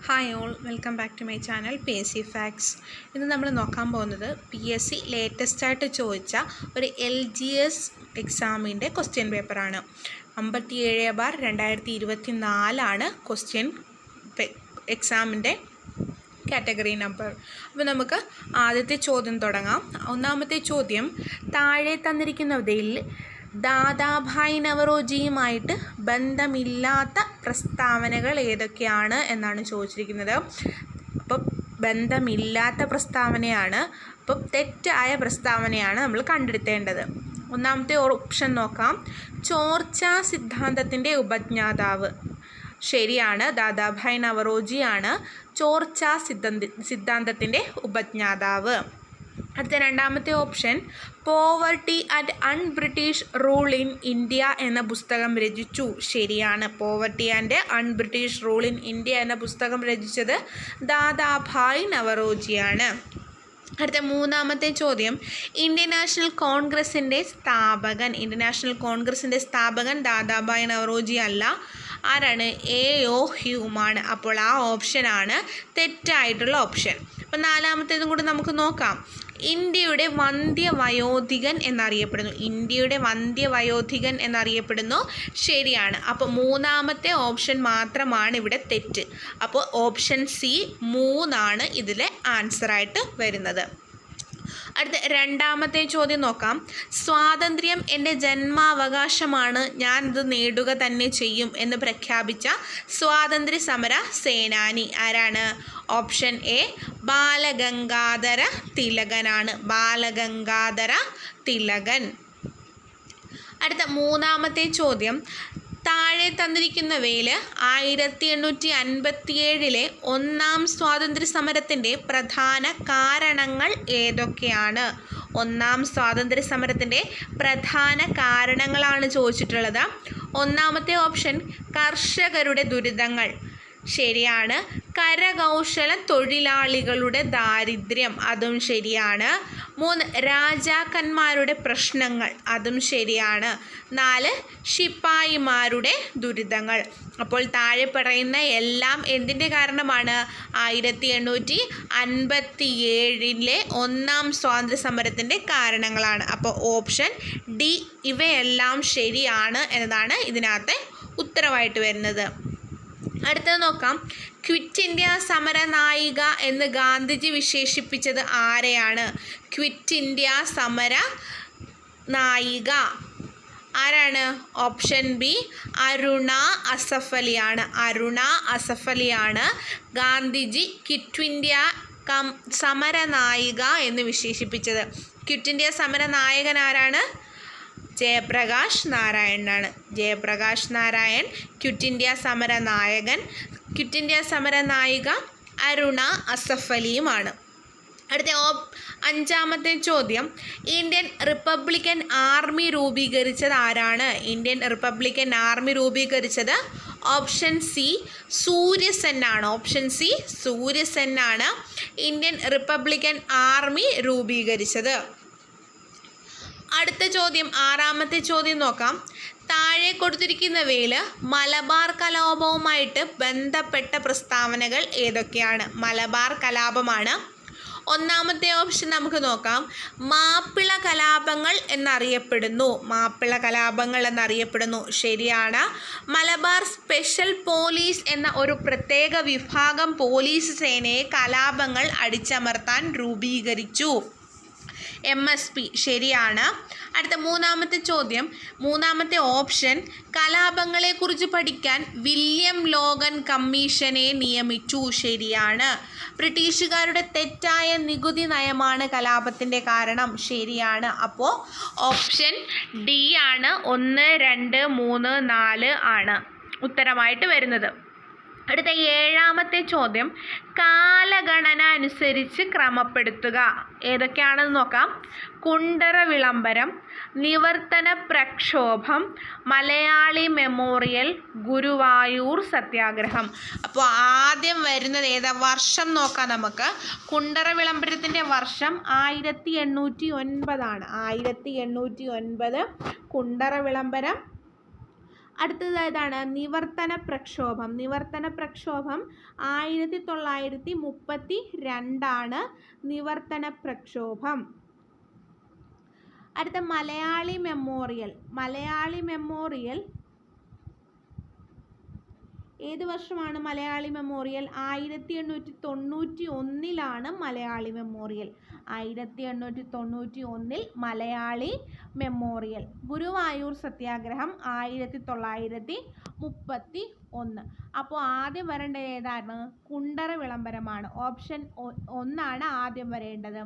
Hi all, welcome back to my channel PSC facts. ഇന്ന് നമ്മൾ നോക്കാൻ പോകുന്നത് PSC ലേറ്റസ്റ്റായിട്ട് ചോദിച്ച ഒരു LGS എക്സാമിൻ്റെ ക്വസ്റ്റ്യൻ പേപ്പറാണ്. 57/2024 ക്വസ്റ്റ്യൻ എക്സാമിൻ്റെ കാറ്റഗറി നമ്പർ. അപ്പോൾ നമുക്ക് ആദ്യത്തെ ചോദ്യം തുടങ്ങാം. ഒന്നാമത്തെ ചോദ്യം, താഴെ തന്നിരിക്കുന്നവയിൽ ദാദാഭായ് നവറോജിയുമായിട്ട് ബന്ധമില്ലാത്ത പ്രസ്താവനകൾ ഏതൊക്കെയാണ് എന്നാണ് ചോദിച്ചിരിക്കുന്നത്. അപ്പം ബന്ധമില്ലാത്ത പ്രസ്താവനയാണ്, അപ്പം തെറ്റായ പ്രസ്താവനയാണ് നമ്മൾ കണ്ടെത്തേണ്ടത്. ഒന്നാമത്തെ ഓപ്ഷൻ നോക്കാം. ചോർച്ചാ സിദ്ധാന്തത്തിൻ്റെ ഉപജ്ഞാതാവ്. ശരിയാണ്, ദാദാഭായ് നവറോജിയാണ് ചോർച്ചാ സിദ്ധാന്തത്തിൻ്റെ ഉപജ്ഞാതാവ്. അടുത്ത രണ്ടാമത്തെ option, poverty and un-British rule in India എന്ന പുസ്തകം രചിച്ചു. ശരിയാണ്, poverty and un-British rule in India എന്ന പുസ്തകം രചിച്ചത് ദാദാഭായ് നവറോജിയാണ്. അടുത്ത മൂന്നാമത്തെ ചോദ്യം, ഇന്ത്യൻ നാഷണൽ കോൺഗ്രസിൻ്റെ സ്ഥാപകൻ ദാദാഭായ് നവറോജി അല്ല. ആരാണ്? AO ഹ്യൂമാണ്. അപ്പോൾ ആ ഓപ്ഷനാണ് തെറ്റായിട്ടുള്ള ഓപ്ഷൻ. അപ്പം നാലാമത്തേതും കൂടി നമുക്ക് നോക്കാം. ഇന്ത്യയുടെ വന്ധ്യവയോധികൻ എന്നറിയപ്പെടുന്നു. ശരിയാണ്. അപ്പോൾ മൂന്നാമത്തെ ഓപ്ഷൻ മാത്രമാണ് ഇവിടെ തെറ്റ്. അപ്പോൾ ഓപ്ഷൻ C 3 ഇതിലെ ആൻസറായിട്ട് വരുന്നത്. അടുത്ത രണ്ടാമത്തെ ചോദ്യം നോക്കാം. സ്വാതന്ത്ര്യം എൻ്റെ ജന്മാവകാശമാണ്, ഞാൻ ഇത് നേടുക തന്നെ ചെയ്യും എന്ന് പ്രഖ്യാപിച്ച സ്വാതന്ത്ര്യ സമര സേനാനി ആരാണ്? ഓപ്ഷൻ A ബാലഗംഗാധര തിലകനാണ്. ബാലഗംഗാധര തിലകൻ. അടുത്ത മൂന്നാമത്തെ ചോദ്യം, താഴെ തന്നിരിക്കുന്നവയിൽ 1857 ഒന്നാം സ്വാതന്ത്ര്യ സമരത്തിൻ്റെ പ്രധാന കാരണങ്ങൾ ഏതൊക്കെയാണ്? ഒന്നാം സ്വാതന്ത്ര്യ സമരത്തിൻ്റെ പ്രധാന കാരണങ്ങളാണ് ചോദിച്ചിട്ടുള്ളത്. ഒന്നാമത്തെ ഓപ്ഷൻ കർഷകരുടെ ദുരിതങ്ങൾ. ശരിയാണ്. കരകൗശല തൊഴിലാളികളുടെ ദാരിദ്ര്യം. അതും ശരിയാണ്. 3 രാജാക്കന്മാരുടെ പ്രശ്നങ്ങൾ. അതും ശരിയാണ്. 4 ശിപ്പായിമാരുടെ ദുരിതങ്ങൾ. അപ്പോൾ താഴെ പറയുന്ന എല്ലാം എന്തിൻ്റെ കാരണമാണ്? 1857 ഒന്നാം സ്വാതന്ത്ര്യ സമരത്തിൻ്റെ കാരണങ്ങളാണ്. അപ്പോൾ ഓപ്ഷൻ D ഇവയെല്ലാം ശരിയാണ് എന്നതാണ് ഇതിനകത്തെ ഉത്തരവായിട്ട് വരുന്നത്. അടുത്തത് നോക്കാം. ക്വിറ്റ് ഇന്ത്യ സമര നായിക എന്ന് ഗാന്ധിജി വിശേഷിപ്പിച്ചത് ആരെയാണ്? ക്വിറ്റ് ഇന്ത്യ സമര നായിക ആരാണ്? ഓപ്ഷൻ B അരുണ അസഫ് അലിയാണ് ഗാന്ധിജി ക്വിറ്റ് ഇന്ത്യ സമര നായിക എന്ന് വിശേഷിപ്പിച്ചത്. ക്വിറ്റ് ഇന്ത്യ സമര നായകൻ ആരാണ്? ജയപ്രകാശ് നാരായണനാണ്. ജയപ്രകാശ് നാരായൺ ക്വിറ്റ് ഇന്ത്യ സമര നായകൻ. ക്വിറ്റ് ഇന്ത്യ സമര നായിക അരുണ അസഫ് അലിയുമാണ്. അടുത്ത അഞ്ചാമത്തെ ചോദ്യം, ഇന്ത്യൻ റിപ്പബ്ലിക്കൻ ആർമി രൂപീകരിച്ചത് ആരാണ്? ഇന്ത്യൻ റിപ്പബ്ലിക്കൻ ആർമി രൂപീകരിച്ചത് ഓപ്ഷൻ C സൂര്യസെന്നാണ് ഇന്ത്യൻ റിപ്പബ്ലിക്കൻ ആർമി രൂപീകരിച്ചത്. അടുത്ത ചോദ്യം, ആറാമത്തെ ചോദ്യം നോക്കാം. താഴെ കൊടുത്തിരിക്കുന്നവയിൽ മലബാർ കലാപവുമായിട്ട് ബന്ധപ്പെട്ട പ്രസ്താവനകൾ ഏതൊക്കെയാണ്? മലബാർ കലാപമാണ്. ഒന്നാമത്തെ ഓപ്ഷൻ നമുക്ക് നോക്കാം. മാപ്പിള കലാപങ്ങൾ എന്നറിയപ്പെടുന്നു. ശരിയാണ്. മലബാർ സ്പെഷ്യൽ പോലീസ് എന്ന ഒരു പ്രത്യേക വിഭാഗം പോലീസ് സേനയെ കലാപങ്ങൾ അടിച്ചമർത്താൻ രൂപീകരിച്ചു. MSP. ശരിയാണ്. അടുത്ത മൂന്നാമത്തെ ചോദ്യം, മൂന്നാമത്തെ ഓപ്ഷൻ, കലാപങ്ങളെക്കുറിച്ച് പഠിക്കാൻ വില്യം ലോഗൻ കമ്മീഷനെ നിയമിച്ചു. ശരിയാണ്. ബ്രിട്ടീഷുകാരുടെ തെറ്റായ നികുതി നയമാണ് കലാപത്തിൻ്റെ കാരണം. ശരിയാണ്. അപ്പോൾ ഓപ്ഷൻ D ആണ് 1, 2, 3, 4 ആണ് ഉത്തരമായിട്ട് വരുന്നത്. അടുത്ത ഏഴാമത്തെ ചോദ്യം, കാലഗണന അനുസരിച്ച് ക്രമപ്പെടുത്തുക. ഏതൊക്കെയാണെന്ന് നോക്കാം. കുണ്ടറ വിളംബരം, നിവർത്തന പ്രക്ഷോഭം, മലയാളി മെമ്മോറിയൽ, ഗുരുവായൂർ സത്യാഗ്രഹം. അപ്പോൾ ആദ്യം വരുന്നത് ഏതാ? വർഷം നോക്കാം നമുക്ക്. കുണ്ടറ വിളംബരത്തിൻ്റെ വർഷം 1809 ആണ്. 1809 കുണ്ടറ വിളംബരം അടുത്തത് ഏതാണ്? നിവർത്തന പ്രക്ഷോഭം. നിവർത്തന പ്രക്ഷോഭം 1932 നിവർത്തന പ്രക്ഷോഭം. അടുത്ത മലയാളി മെമ്മോറിയൽ. മലയാളി മെമ്മോറിയൽ ഏത് വർഷമാണ് Malayali memorial? 1891 Malayali memorial. 1891 Malayali memorial. Guruvayur സത്യാഗ്രഹം 1931. അപ്പോൾ ആദ്യം വരേണ്ടത് ഏതാണ്? കുണ്ടറ വിളംബരമാണ്. ഓപ്ഷൻ 1 ആദ്യം വരേണ്ടത്.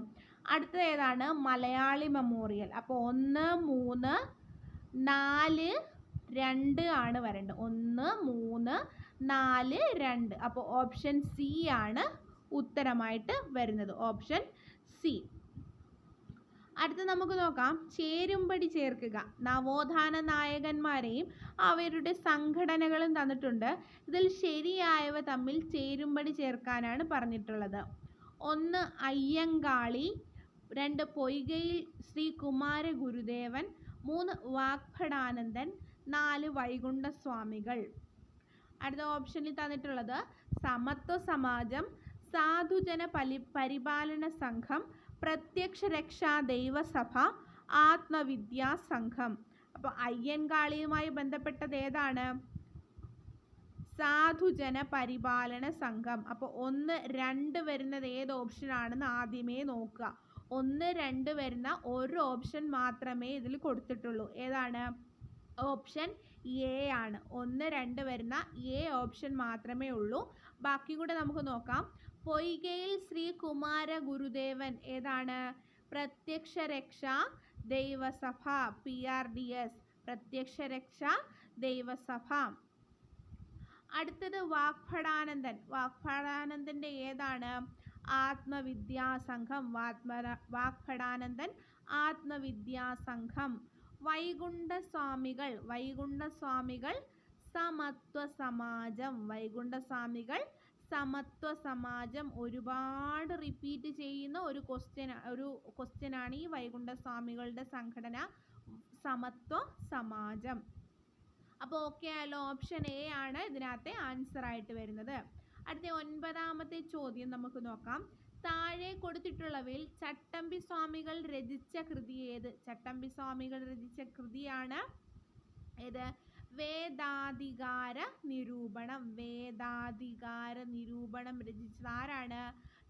അടുത്തത് ഏതാണ്? മലയാളി മെമ്മോറിയൽ. അപ്പോൾ 1, 3, 4, 2 ആണ് വരേണ്ടത്. 1, 3, 4, 2. അപ്പോൾ ഓപ്ഷൻ സി ആണ് ഉത്തരമായിട്ട് വരുന്നത്. Option C. അടുത്ത നമുക്ക് നോക്കാം, ചേരുംപടി ചേർക്കുക. നവോത്ഥാന നായകന്മാരെയും അവരുടെ സംഘടനകളും തന്നിട്ടുണ്ട്. ഇതിൽ ശരിയായവ തമ്മിൽ ചേരുംപടി ചേർക്കാനാണ് പറഞ്ഞിട്ടുള്ളത്. 1 അയ്യങ്കാളി, 2 പൊയ്കയിൽ ശ്രീ കുമാര ഗുരുദേവൻ, 3 വാഗ്ഭടാനന്ദൻ, 4 വൈകുണ്ഠസ്വാമികൾ. അടുത്ത ഓപ്ഷനിൽ തന്നിട്ടുള്ളത് സമത്വ സമാജം, സാധുജന പരിപാലന സംഘം, പ്രത്യക്ഷ രക്ഷാ ദൈവസഭ, ആത്മവിദ്യാ സംഘം. അപ്പോൾ അയ്യൻകാളിയുമായി ബന്ധപ്പെട്ടത് ഏതാണ്? സാധുജന പരിപാലന സംഘം. അപ്പോൾ 1, 2 വരുന്നത് ഏത് ഓപ്ഷനാണെന്ന് ആദ്യമേ നോക്കുക. 1, 2 വരുന്ന ഒരു ഓപ്ഷൻ മാത്രമേ ഇതിൽ കൊടുത്തിട്ടുള്ളൂ. ഏതാണ്? ഓപ്ഷൻ എ ആണ്. 1, 2 വരുന്ന എ ഓപ്ഷൻ മാത്രമേ ഉള്ളൂ. ബാക്കി കൂടെ നമുക്ക് നോക്കാം. പൊയ്കയിൽ ശ്രീ കുമാര ഗുരുദേവൻ ഏതാണ്? പ്രത്യക്ഷ രക്ഷാ ദൈവസഭ, PRDS, പ്രത്യക്ഷ രക്ഷാ ദൈവസഭ. അടുത്തത് വാഗ്ഭടാനന്ദൻ. വാഗ്ഭടാനന്ദൻ്റെ ഏതാണ്? ആത്മവിദ്യാസംഘം. വാഗ്ഭടാനന്ദൻ ആത്മവിദ്യാസംഘം. വൈകുണ്ഠസ്വാമികൾ. വൈകുണ്ഠസ്വാമികൾ സമത്വ സമാജം. വൈകുണ്ഠസ്വാമികൾ സമത്വ സമാജം. ഒരുപാട് റിപ്പീറ്റ് ചെയ്യുന്ന ഒരു ക്വസ്റ്റ്യനാണ് ഈ വൈകുണ്ഠസ്വാമികളുടെ സംഘടന, സമത്വ സമാജം. അപ്പോൾ ഓക്കെ ആയല്ലോ. ഓപ്ഷൻ എ ആണ് ഇതിനകത്തെ ആൻസർ ആയിട്ട് വരുന്നത്. അടുത്ത 9ാമത്തെ ചോദ്യം നമുക്ക് നോക്കാം. താഴെ കൊടുത്തിട്ടുള്ളവയിൽ ചട്ടമ്പി സ്വാമികൾ രചിച്ച കൃതി ഏത്? ചട്ടമ്പി സ്വാമികൾ രചിച്ച കൃതിയാണ് ഏത്? വേദാധികാര നിരൂപണം. വേദാധികാര നിരൂപണം രചിച്ചത് ആരാണ്?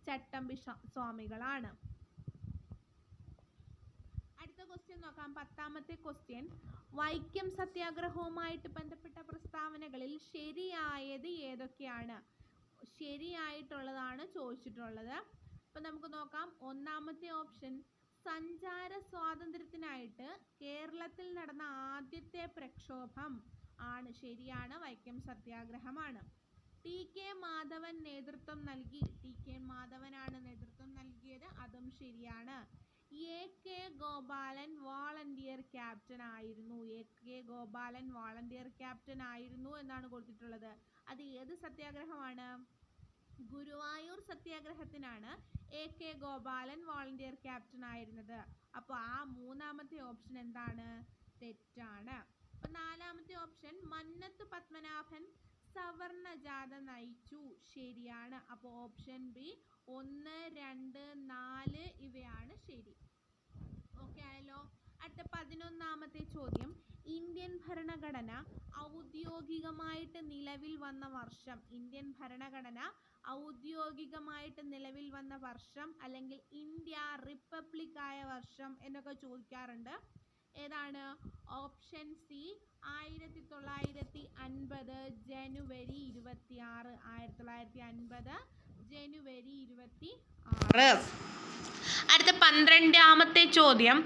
ചട്ടമ്പി സ്വാമികളാണ്. അടുത്ത ക്വസ്റ്റ്യൻ നോക്കാം. 10ാമത്തെ ക്വസ്റ്റ്യൻ. വൈക്കം സത്യാഗ്രഹവുമായിട്ട് ബന്ധപ്പെട്ട പ്രസ്താവനകളിൽ ശരിയായത് ഏതൊക്കെയാണ്? ശരിയായിട്ടുള്ളതാണ് ചോദിച്ചിട്ടുള്ളത്. അപ്പം നമുക്ക് നോക്കാം. 1ാമത്തെ ഓപ്ഷൻ, സഞ്ചാര സ്വാതന്ത്ര്യത്തിനായിട്ട് കേരളത്തിൽ നടന്ന ആദ്യത്തെ പ്രക്ഷോഭം ആണ്. ശരിയാണ്, വൈക്കം സത്യാഗ്രഹമാണ്. TK മാധവൻ നേതൃത്വം നൽകി. TK മാധവനാണ് നേതൃത്വം നൽകിയത്, അതും ശരിയാണ്. AK ഗോപാലൻ വോളണ്ടിയർ ക്യാപ്റ്റൻ ആയിരുന്നു. AK ഗോപാലൻ വോളണ്ടിയർ ക്യാപ്റ്റൻ ആയിരുന്നു എന്നാണ് കൊടുത്തിട്ടുള്ളത്. അത് ഏത് സത്യാഗ്രഹമാണ്? ഗുരുവായൂർ സത്യാഗ്രഹത്തിനാണ് AK ഗോപാലൻ വോളണ്ടിയർ ക്യാപ്റ്റൻ ആയിരുന്നത്. അപ്പോൾ ആ 3ാമത്തെ ഓപ്ഷൻ എന്താണ്? തെറ്റാണ്. അപ്പോൾ 4ാമത്തെ ഓപ്ഷൻ, മന്നത്ത് പത്മനാഭൻ സവർണ ജാഥ നയിച്ചു. ശരിയാണ്. അപ്പോൾ ഓപ്ഷൻ ബി 1, 2, 4 ഇവയാണ് ശരി. ഓക്കെ ആയല്ലോ. അടുത്ത 11ാമത്തെ ചോദ്യം. ഇന്ത്യൻ ഭരണഘടന ഔദ്യോഗികമായിട്ട് നിലവിൽ വന്ന വർഷം. ഇന്ത്യൻ ഭരണഘടന ഔദ്യോഗികമായിട്ട് നിലവിൽ വന്ന വർഷം അല്ലെങ്കിൽ ഇന്ത്യ റിപ്പബ്ലിക് ആയ വർഷം എന്നൊക്കെ ചോദിക്കാറുണ്ട്. ഏതാണ്? ഓപ്ഷൻ സി 1950 ജനുവരി 26. 1950 ജനുവരി 26. അടുത്ത 12ാമത്തെ ചോദ്യം.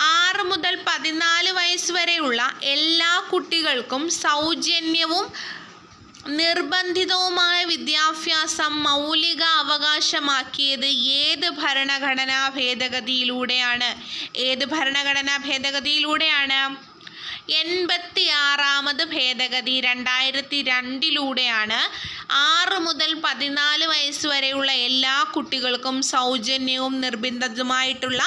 6 മുതൽ 14 വയസ്സ് വരെയുള്ള എല്ലാ കുട്ടികൾക്കും സൗജന്യവും നിർബന്ധിതവുമായ വിദ്യാഭ്യാസം മൗലിക അവകാശമാക്കിയത് ഏത് ഭരണഘടനാ ഭേദഗതിയിലൂടെയാണ്? ഏത് ഭരണഘടനാ ഭേദഗതിയിലൂടെയാണ്? 86ാമത് ഭേദഗതി 2002 6 മുതൽ 14 വയസ്സ് വരെയുള്ള എല്ലാ കുട്ടികൾക്കും സൗജന്യവും നിർബന്ധിതവുമായിട്ടുള്ള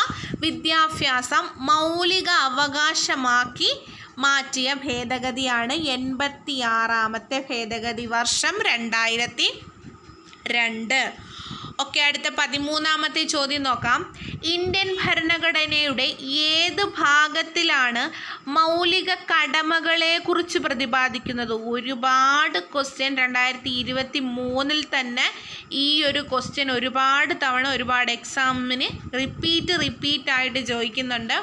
വിദ്യാഭ്യാസം മൗലിക അവകാശമാക്കി മാറ്റിയ ഭേദഗതിയാണ് 86ാമത്തെ ഭേദഗതി, വർഷം 2002. ഓക്കെ, അടുത്ത 13ാമത്തെ ചോദ്യം നോക്കാം. ഇന്ത്യൻ ഭരണഘടനയുടെ ഏത് ഭാഗത്തിലാണ് മൗലിക കടമകളെക്കുറിച്ച് പ്രതിപാദിക്കുന്നത്? ഒരുപാട് ക്വസ്റ്റ്യൻ 2023 തന്നെ ഈ ഒരു ക്വസ്റ്റ്യൻ ഒരുപാട് തവണ ഒരുപാട് എക്സാമിന് റിപ്പീറ്റായിട്ട് ചോദിക്കുന്നുണ്ട്.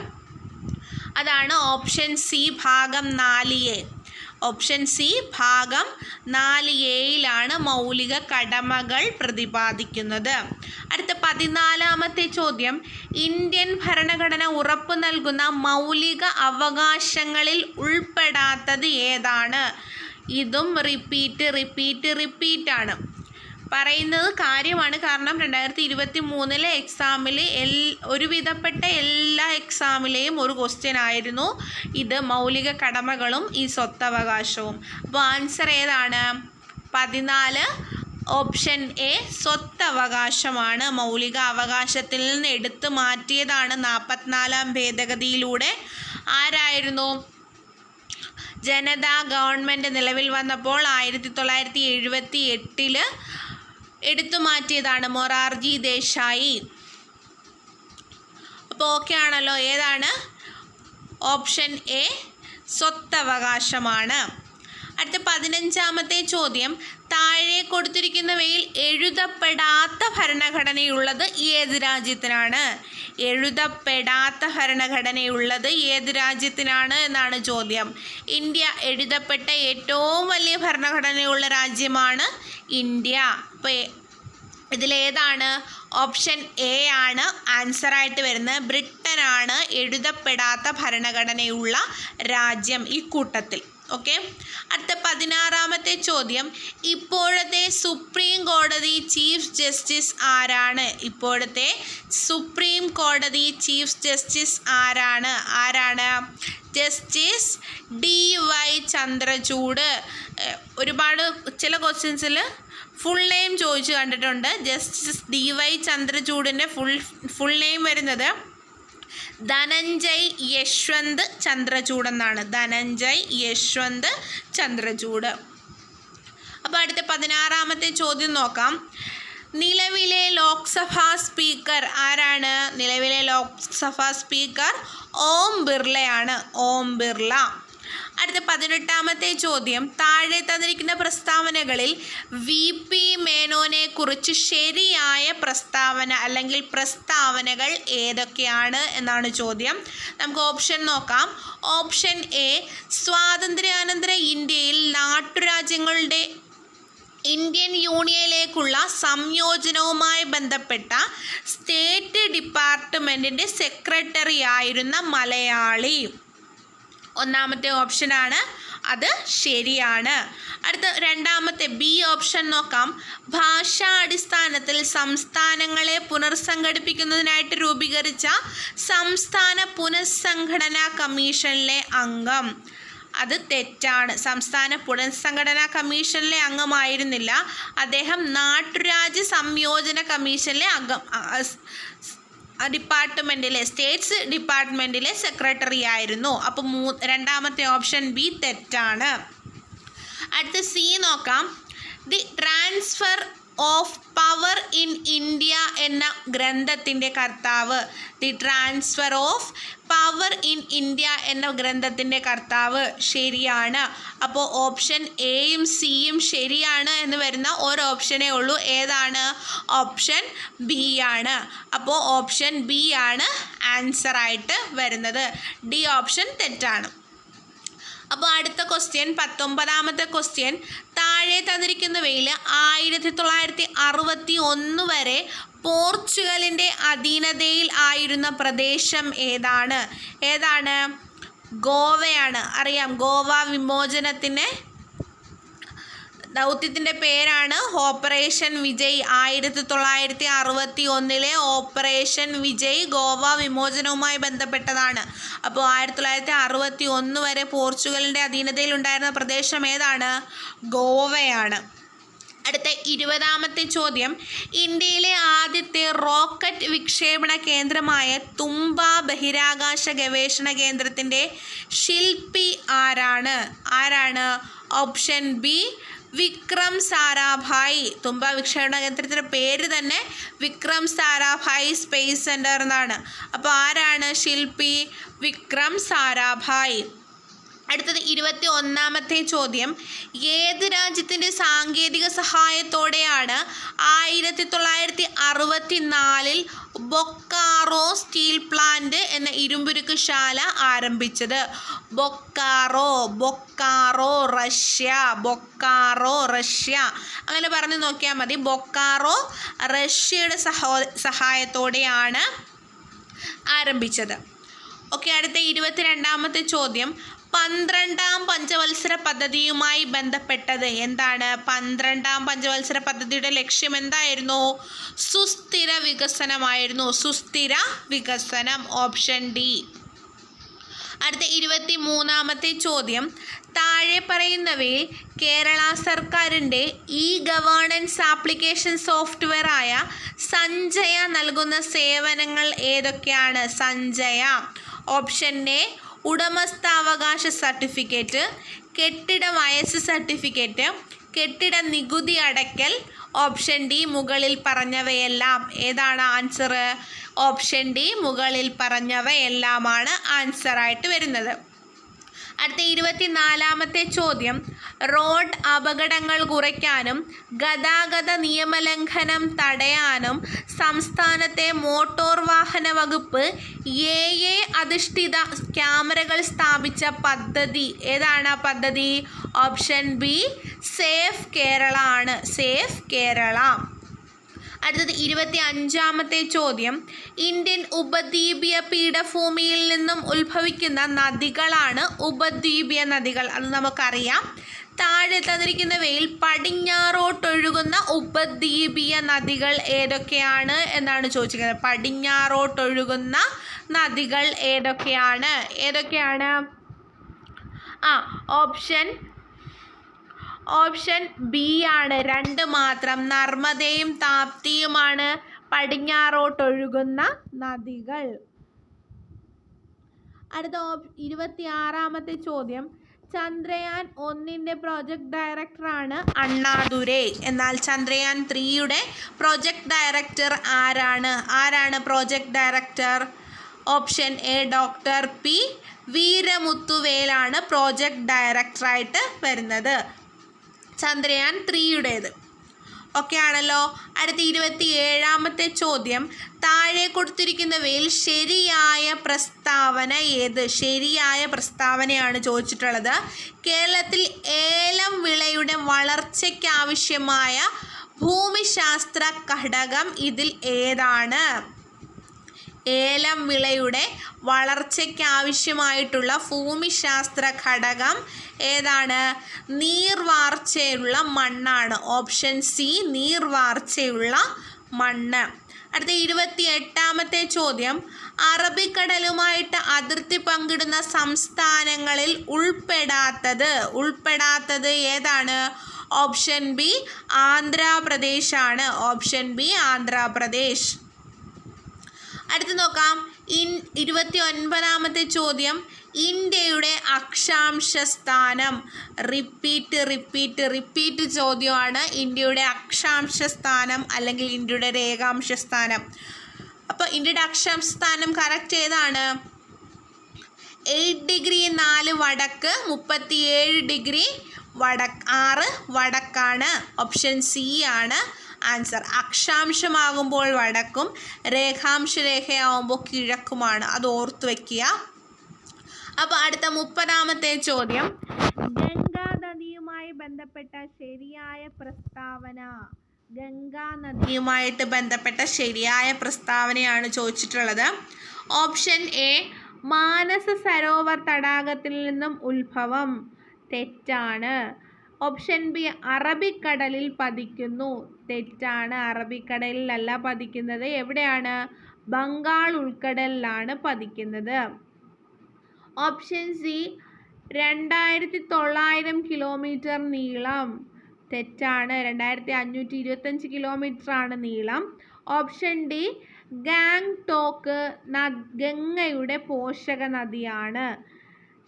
അതാണ് ഓപ്ഷൻ സി, ഭാഗം 4A. ഓപ്ഷൻ സി, ഭാഗം 4Aയിലാണ് മൗലിക കടമകൾ പ്രതിപാദിക്കുന്നത്. അടുത്ത 14ാമത്തെ ചോദ്യം. ഇന്ത്യൻ ഭരണഘടന ഉറപ്പു നൽകുന്ന മൗലിക അവകാശങ്ങളിൽ ഉൾപ്പെടാത്തത് ഏതാണ്? ഇതും റിപ്പീറ്റാണ് പറയുന്നത് കാര്യമാണ്. കാരണം 2023 എക്സാമിൽ ഒരുവിധപ്പെട്ട എല്ലാ എക്സാമിലെയും ഒരു ക്വസ്റ്റ്യൻ ആയിരുന്നു ഇത്, മൗലിക കടമകളും ഈ സ്വത്തവകാശവും. അപ്പോൾ ആൻസർ ഏതാണ്? 14, ഓപ്ഷൻ എ, സ്വത്തവകാശമാണ്. മൗലിക അവകാശത്തിൽ നിന്ന് എടുത്തു മാറ്റിയതാണ് 44ാം ഭേദഗതിയിലൂടെ. ആരായിരുന്നു? ജനതാ ഗവൺമെൻറ് നിലവിൽ വന്നപ്പോൾ 1978 എടുത്തു മാറ്റിയതാണ് മൊറാർജി ദേശായി. അപ്പോൾ ഓക്കെ ആണല്ലോ. ഏതാണ്? ഓപ്ഷൻ എ, സ്വത്തവകാശമാണ്. അടുത്ത 15ാമത്തെ ചോദ്യം. താഴെ കൊടുത്തിരിക്കുന്നവയിൽ എഴുതപ്പെടാത്ത ഭരണഘടനയുള്ളത് ഏത് രാജ്യത്തിനാണ്? എഴുതപ്പെടാത്ത ഭരണഘടനയുള്ളത് ഏത് രാജ്യത്തിനാണ് എന്നാണ് ചോദ്യം. ഇന്ത്യ എഴുതപ്പെട്ട ഏറ്റവും വലിയ ഭരണഘടനയുള്ള രാജ്യമാണ് ഇന്ത്യ. അപ്പോൾ ഇതിലേതാണ്? ഓപ്ഷൻ എ ആണ് ആൻസറായിട്ട് വരുന്നത്. ബ്രിട്ടനാണ് എഴുതപ്പെടാത്ത ഭരണഘടനയുള്ള രാജ്യം ഈ കൂട്ടത്തിൽ. ഓക്കെ, അടുത്ത 16ാമത്തെ ചോദ്യം. ഇപ്പോഴത്തെ സുപ്രീം കോടതി ചീഫ് ജസ്റ്റിസ് ആരാണ്? ഇപ്പോഴത്തെ സുപ്രീം കോടതി ചീഫ് ജസ്റ്റിസ് ആരാണ്? Justice DY Chandrachud. ഒരുപാട് ചില ക്വസ്റ്റ്യൻസിൽ ഫുൾ നെയിം ചോദിച്ചു കണ്ടിട്ടുണ്ട്. ജസ്റ്റിസ് DY ചന്ദ്രചൂഡിൻ്റെ ഫുൾ നെയിം വരുന്നത് ധനഞ്ജയ് യശ്വന്ത് ചന്ദ്രചൂഡ് എന്നാണ്. ധനഞ്ജയ് യശ്വന്ത് ചന്ദ്രചൂഡ്. അപ്പോൾ അടുത്ത 16ാമത്തെ ചോദ്യം നോക്കാം. നിലവിലെ ലോക്സഭാ സ്പീക്കർ ആരാണ്? നിലവിലെ ലോക്സഭാ സ്പീക്കർ ഓം ബിർളയാണ്. ഓം ബിർള. അടുത്ത 18ാമത്തെ ചോദ്യം. താഴെ തന്നിരിക്കുന്ന പ്രസ്താവനകളിൽ VP മേനോനെ കുറിച്ച് ശരിയായ പ്രസ്താവന അല്ലെങ്കിൽ പ്രസ്താവനകൾ ഏതൊക്കെയാണ് എന്നാണ് ചോദ്യം. നമുക്ക് ഓപ്ഷൻ നോക്കാം. ഓപ്ഷൻ എ, സ്വാതന്ത്ര്യാനന്തര ഇന്ത്യയിൽ നാട്ടുരാജ്യങ്ങളുടെ ഇന്ത്യൻ യൂണിയനിലേക്കുള്ള സംയോജനവുമായി ബന്ധപ്പെട്ട സ്റ്റേറ്റ് ഡിപ്പാർട്ട്മെൻറ്റിൻ്റെ സെക്രട്ടറി ആയിരുന്ന മലയാളി. ഒന്നാമത്തെ ഓപ്ഷനാണ്, അത് ശരിയാണ്. അടുത്ത രണ്ടാമത്തെ ബി ഓപ്ഷൻ നോക്കാം. ഭാഷാടിസ്ഥാനത്തിൽ സംസ്ഥാനങ്ങളെ പുനർസംഘടിപ്പിക്കുന്നതിനായിട്ട് രൂപീകരിച്ച സംസ്ഥാന പുനഃസംഘടനാ കമ്മീഷനിലെ അംഗം. അത് തെറ്റാണ്. സംസ്ഥാന പുനഃസംഘടനാ കമ്മീഷനിലെ അംഗമായിരുന്നില്ല. അദ്ദേഹം നാട്ടുരാജ്യ സംയോജന കമ്മീഷനിലെ അംഗം, ഡിപ്പാർട്ട്മെൻറ്റിലെ സ്റ്റേറ്റ്സ് ഡിപ്പാർട്ട്മെൻറ്റിലെ സെക്രട്ടറി ആയിരുന്നു. അപ്പോൾ രണ്ടാമത്തെ ഓപ്ഷൻ ബി തെറ്റാണ്. അടുത്ത സി നോക്കാം. The transfer of power in India എന്ന ഗ്രന്ഥത്തിൻ്റെ കർത്താവ്. The transfer of power in India എന്ന ഗ്രന്ഥത്തിൻ്റെ കർത്താവ് ശരിയാണ്. അപ്പോൾ ഓപ്ഷൻ എയും സിയും ശരിയാണ് എന്ന് വരുന്ന ഒരു ഓപ്ഷനേ ഉള്ളൂ. ഏതാണ്? ഓപ്ഷൻ ബി ആണ്. അപ്പോൾ ഓപ്ഷൻ ബി ആണ് ആൻസറായിട്ട് വരുന്നത്. ഡി ഓപ്ഷൻ തെറ്റാണ്. അപ്പോൾ അടുത്ത ക്വസ്റ്റ്യൻ 19ാമത്തെ ക്വസ്റ്റ്യൻ. താഴെ തന്നിരിക്കുന്നവയിൽ 1961 വരെ പോർച്ചുഗലിൻ്റെ അധീനതയിൽ ആയിരുന്ന പ്രദേശം ഏതാണ്? ഗോവയാണ്. അറിയാം, ഗോവ വിമോചനത്തിന് ദൗത്യത്തിൻ്റെ പേരാണ് ഓപ്പറേഷൻ വിജയ്. 1961 ഓപ്പറേഷൻ വിജയ് ഗോവ വിമോചനവുമായി ബന്ധപ്പെട്ടതാണ്. അപ്പോൾ 1961 വരെ പോർച്ചുഗലിൻ്റെ അധീനതയിൽ ഉണ്ടായിരുന്ന പ്രദേശം ഏതാണ്? ഗോവയാണ്. അടുത്ത 20ാമത്തെ ചോദ്യം, ഇന്ത്യയിലെ ആദ്യത്തെ റോക്കറ്റ് വിക്ഷേപണ കേന്ദ്രമായ തുമ്പ ബഹിരാകാശ ഗവേഷണ കേന്ദ്രത്തിൻ്റെ ശില്പി ആരാണ്? Option B Vikram Sarabhai. തുമ്പ വിക്ഷേപണ കേന്ദ്രത്തിൻ്റെ പേര് തന്നെ വിക്രം സാരാഭായ് സ്പേസ് സെൻറ്റർ എന്നാണ്. അപ്പോൾ ആരാണ് ശില്പി? വിക്രം സാരാഭായ്. അടുത്തത് 21ാമത്തെ ചോദ്യം, ഏത് രാജ്യത്തിൻ്റെ സാങ്കേതിക സഹായത്തോടെയാണ് 1964 ബൊക്കാറോ സ്റ്റീൽ പ്ലാന്റ് എന്ന ഇരുമ്പുരുക്കുശാല ആരംഭിച്ചത്? ബൊക്കാറോ റഷ്യ. അങ്ങനെ പറഞ്ഞു നോക്കിയാൽ മതി. ബൊക്കാറോ റഷ്യയുടെ സഹായത്തോടെയാണ് ആരംഭിച്ചത്. ഓക്കെ, അടുത്ത 22ാമത്തെ ചോദ്യം, 12ാം പഞ്ചവത്സര പദ്ധതിയുമായി ബന്ധപ്പെട്ടത് എന്താണ്? 12ാം പഞ്ചവത്സര പദ്ധതിയുടെ ലക്ഷ്യം എന്തായിരുന്നു? സുസ്ഥിര വികസനമായിരുന്നു. സുസ്ഥിര വികസനം, ഓപ്ഷൻ ഡി. അടുത്ത 23ാമത്തെ ചോദ്യം, താഴെ പറയുന്നവയിൽ കേരള സർക്കാരിൻ്റെ ഗവേണൻസ് ആപ്ലിക്കേഷൻ സോഫ്റ്റ്വെയർ ആയ സഞ്ജയ നൽകുന്ന സേവനങ്ങൾ ഏതൊക്കെയാണ്? സഞ്ജയ. ഓപ്ഷൻ എ ഉടമസ്ഥാവകാശ സർട്ടിഫിക്കറ്റ്, കെട്ടിട വയസ്സ് സർട്ടിഫിക്കറ്റ്, കെട്ടിട നികുതി അടയ്ക്കൽ. ഓപ്ഷൻ ഡി മുകളിൽ പറഞ്ഞവയെല്ലാം. ഏതാണ് ആൻസർ? ഓപ്ഷൻ ഡി മുകളിൽ പറഞ്ഞവയെല്ലാമാണ് ആൻസറായിട്ട് വരുന്നത്. അടുത്ത 24ാമത്തെ ചോദ്യം, റോഡ് അപകടങ്ങൾ കുറയ്ക്കാനും ഗതാഗത നിയമലംഘനം തടയാനും സംസ്ഥാനത്തെ മോട്ടോർ വാഹന വകുപ്പ് AI അധിഷ്ഠിത ക്യാമറകൾ സ്ഥാപിച്ച പദ്ധതി ഏതാണ്? പദ്ധതി ഓപ്ഷൻ ബി സേഫ് കേരള ആണ്. സേഫ് കേരള. അടുത്തത് 25ാമത്തെ ചോദ്യം, ഇന്ത്യൻ ഉപദ്വീപീയ പീഠഭൂമിയിൽ നിന്നും ഉത്ഭവിക്കുന്ന നദികളാണ് ഉപദ്വീപീയ നദികൾ. അത് നമുക്കറിയാം. താഴെ തന്നിരിക്കുന്നവയിൽ പടിഞ്ഞാറോട്ടൊഴുകുന്ന ഉപദ്വീപീയ നദികൾ ഏതൊക്കെയാണ് എന്നാണ് ചോദിച്ചിരിക്കുന്നത്. പടിഞ്ഞാറോട്ടൊഴുകുന്ന നദികൾ ഏതൊക്കെയാണ്? ഓപ്ഷൻ ബി ആണ്. 2 മാത്രം. നർമ്മദയും താപ്തിയുമാണ് പടിഞ്ഞാറോട്ടൊഴുകുന്ന നദികൾ. അടുത്ത 26ാമത്തെ ചോദ്യം, ചന്ദ്രയാൻ 1 പ്രോജക്റ്റ് ഡയറക്ടറാണ് അണ്ണാദുരൈ. എന്നാൽ ചന്ദ്രയാൻ 3 പ്രോജക്റ്റ് ഡയറക്ടർ ആരാണ് project director? Option A doctor P വീരമുത്തുവേലാണ് പ്രോജക്റ്റ് ഡയറക്ടറായിട്ട് വരുന്നത്. ചന്ദ്രയാൻ 3 ഓക്കെ ആണല്ലോ. അടുത്ത 27ാമത്തെ ചോദ്യം, താഴെ കൊടുത്തിരിക്കുന്നവയിൽ ശരിയായ പ്രസ്താവന ഏത്? ശരിയായ പ്രസ്താവനയാണ് ചോദിച്ചിട്ടുള്ളത്. കേരളത്തിൽ ഏലം വിളയുടെ വളർച്ചയ്ക്കാവശ്യമായ ഭൂമിശാസ്ത്ര ഘടകം ഇതിൽ ഏതാണ്? ഏലം വിളയുടെ വളർച്ചയ്ക്കാവശ്യമായിട്ടുള്ള ഭൂമിശാസ്ത്ര ഘടകം ഏതാണ്? നീർവാർച്ചയുള്ള മണ്ണാണ്. ഓപ്ഷൻ സി നീർവാർച്ചയുള്ള മണ്ണ്. അടുത്ത 28ാമത്തെ ചോദ്യം, അറബിക്കടലുമായിട്ട് അതിർത്തി പങ്കിടുന്ന സംസ്ഥാനങ്ങളിൽ ഉൾപ്പെടാത്തത് ഏതാണ്? ഓപ്ഷൻ ബി ആന്ധ്രാപ്രദേശ് ആണ്. Option B Andhra Pradesh. അടുത്ത് നോക്കാം. 29ാമത്തെ ചോദ്യം, ഇന്ത്യയുടെ അക്ഷാംശ സ്ഥാനം. റിപ്പീറ്റ് ചോദ്യമാണ്. ഇന്ത്യയുടെ അക്ഷാംശ സ്ഥാനം അല്ലെങ്കിൽ ഇന്ത്യയുടെ രേഖാംശ സ്ഥാനം. അപ്പോൾ ഇന്ത്യയുടെ അക്ഷാംശ സ്ഥാനം കറക്റ്റ് ഏതാണ്? 8 ഡിഗ്രി 4 വടക്ക്, 37 ഡിഗ്രി 6 വടക്കാണ്. ഓപ്ഷൻ സി ആണ് ആൻസർ. അക്ഷാംശമാകുമ്പോൾ വടക്കും രേഖാംശ രേഖയാവുമ്പോൾ കിഴക്കുമാണ്. അത് ഓർത്ത് വയ്ക്കുക. അപ്പോൾ അടുത്ത 30ാമത്തെ ചോദ്യം, ഗംഗാ നദിയുമായി ബന്ധപ്പെട്ട ശരിയായ പ്രസ്താവന. ഗംഗാ നദിയുമായിട്ട് ബന്ധപ്പെട്ട ശരിയായ പ്രസ്താവനയാണ് ചോദിച്ചിട്ടുള്ളത്. ഓപ്ഷൻ എ മാനസ സരോവർ തടാകത്തിൽ നിന്നും ഉത്ഭവം. തെറ്റാണ്. ഓപ്ഷൻ ബി അറബിക്കടലിൽ പതിക്കുന്നു. തെറ്റാണ്. അറബിക്കടലിലല്ല പതിക്കുന്നത്. എവിടെയാണ്? ബംഗാൾ ഉൾക്കടലിലാണ് പതിക്കുന്നത്. ഓപ്ഷൻ സി 2900 കിലോമീറ്റർ നീളം. തെറ്റാണ്. 2525 കിലോമീറ്റർ ആണ് നീളം. ഓപ്ഷൻ ഡി ഗാംഗ്ടോക്ക് ഗംഗയുടെ പോഷക നദിയാണ്.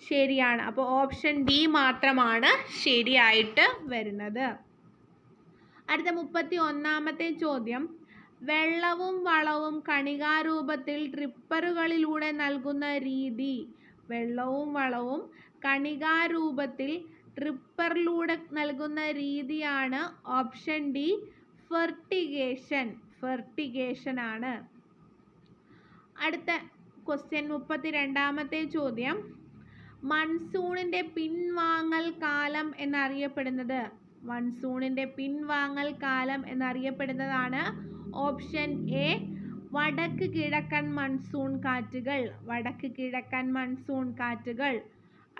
ശരിയാണ്. അപ്പോൾ ഓപ്ഷൻ ഡി മാത്രമാണ് ശരിയായിട്ട് വരുന്നത്. അടുത്ത 31ാമത്തെ ചോദ്യം, വെള്ളവും വളവും കണികാരൂപത്തിൽ ട്രിപ്പറുകളിലൂടെ നൽകുന്ന രീതി. വെള്ളവും വളവും കണികാരൂപത്തിൽ ട്രിപ്പറിലൂടെ നൽകുന്ന രീതിയാണ് ഓപ്ഷൻ ഡി ഫെർട്ടിഗേഷൻ ആണ്. അടുത്ത ക്വസ്റ്റ്യൻ 32ാമത്തെ ചോദ്യം, മൺസൂണിൻ്റെ പിൻവാങ്ങൽ കാലം എന്നറിയപ്പെടുന്നതാണ് ഓപ്ഷൻ എ വടക്ക് കിഴക്കൻ മൺസൂൺ കാറ്റുകൾ.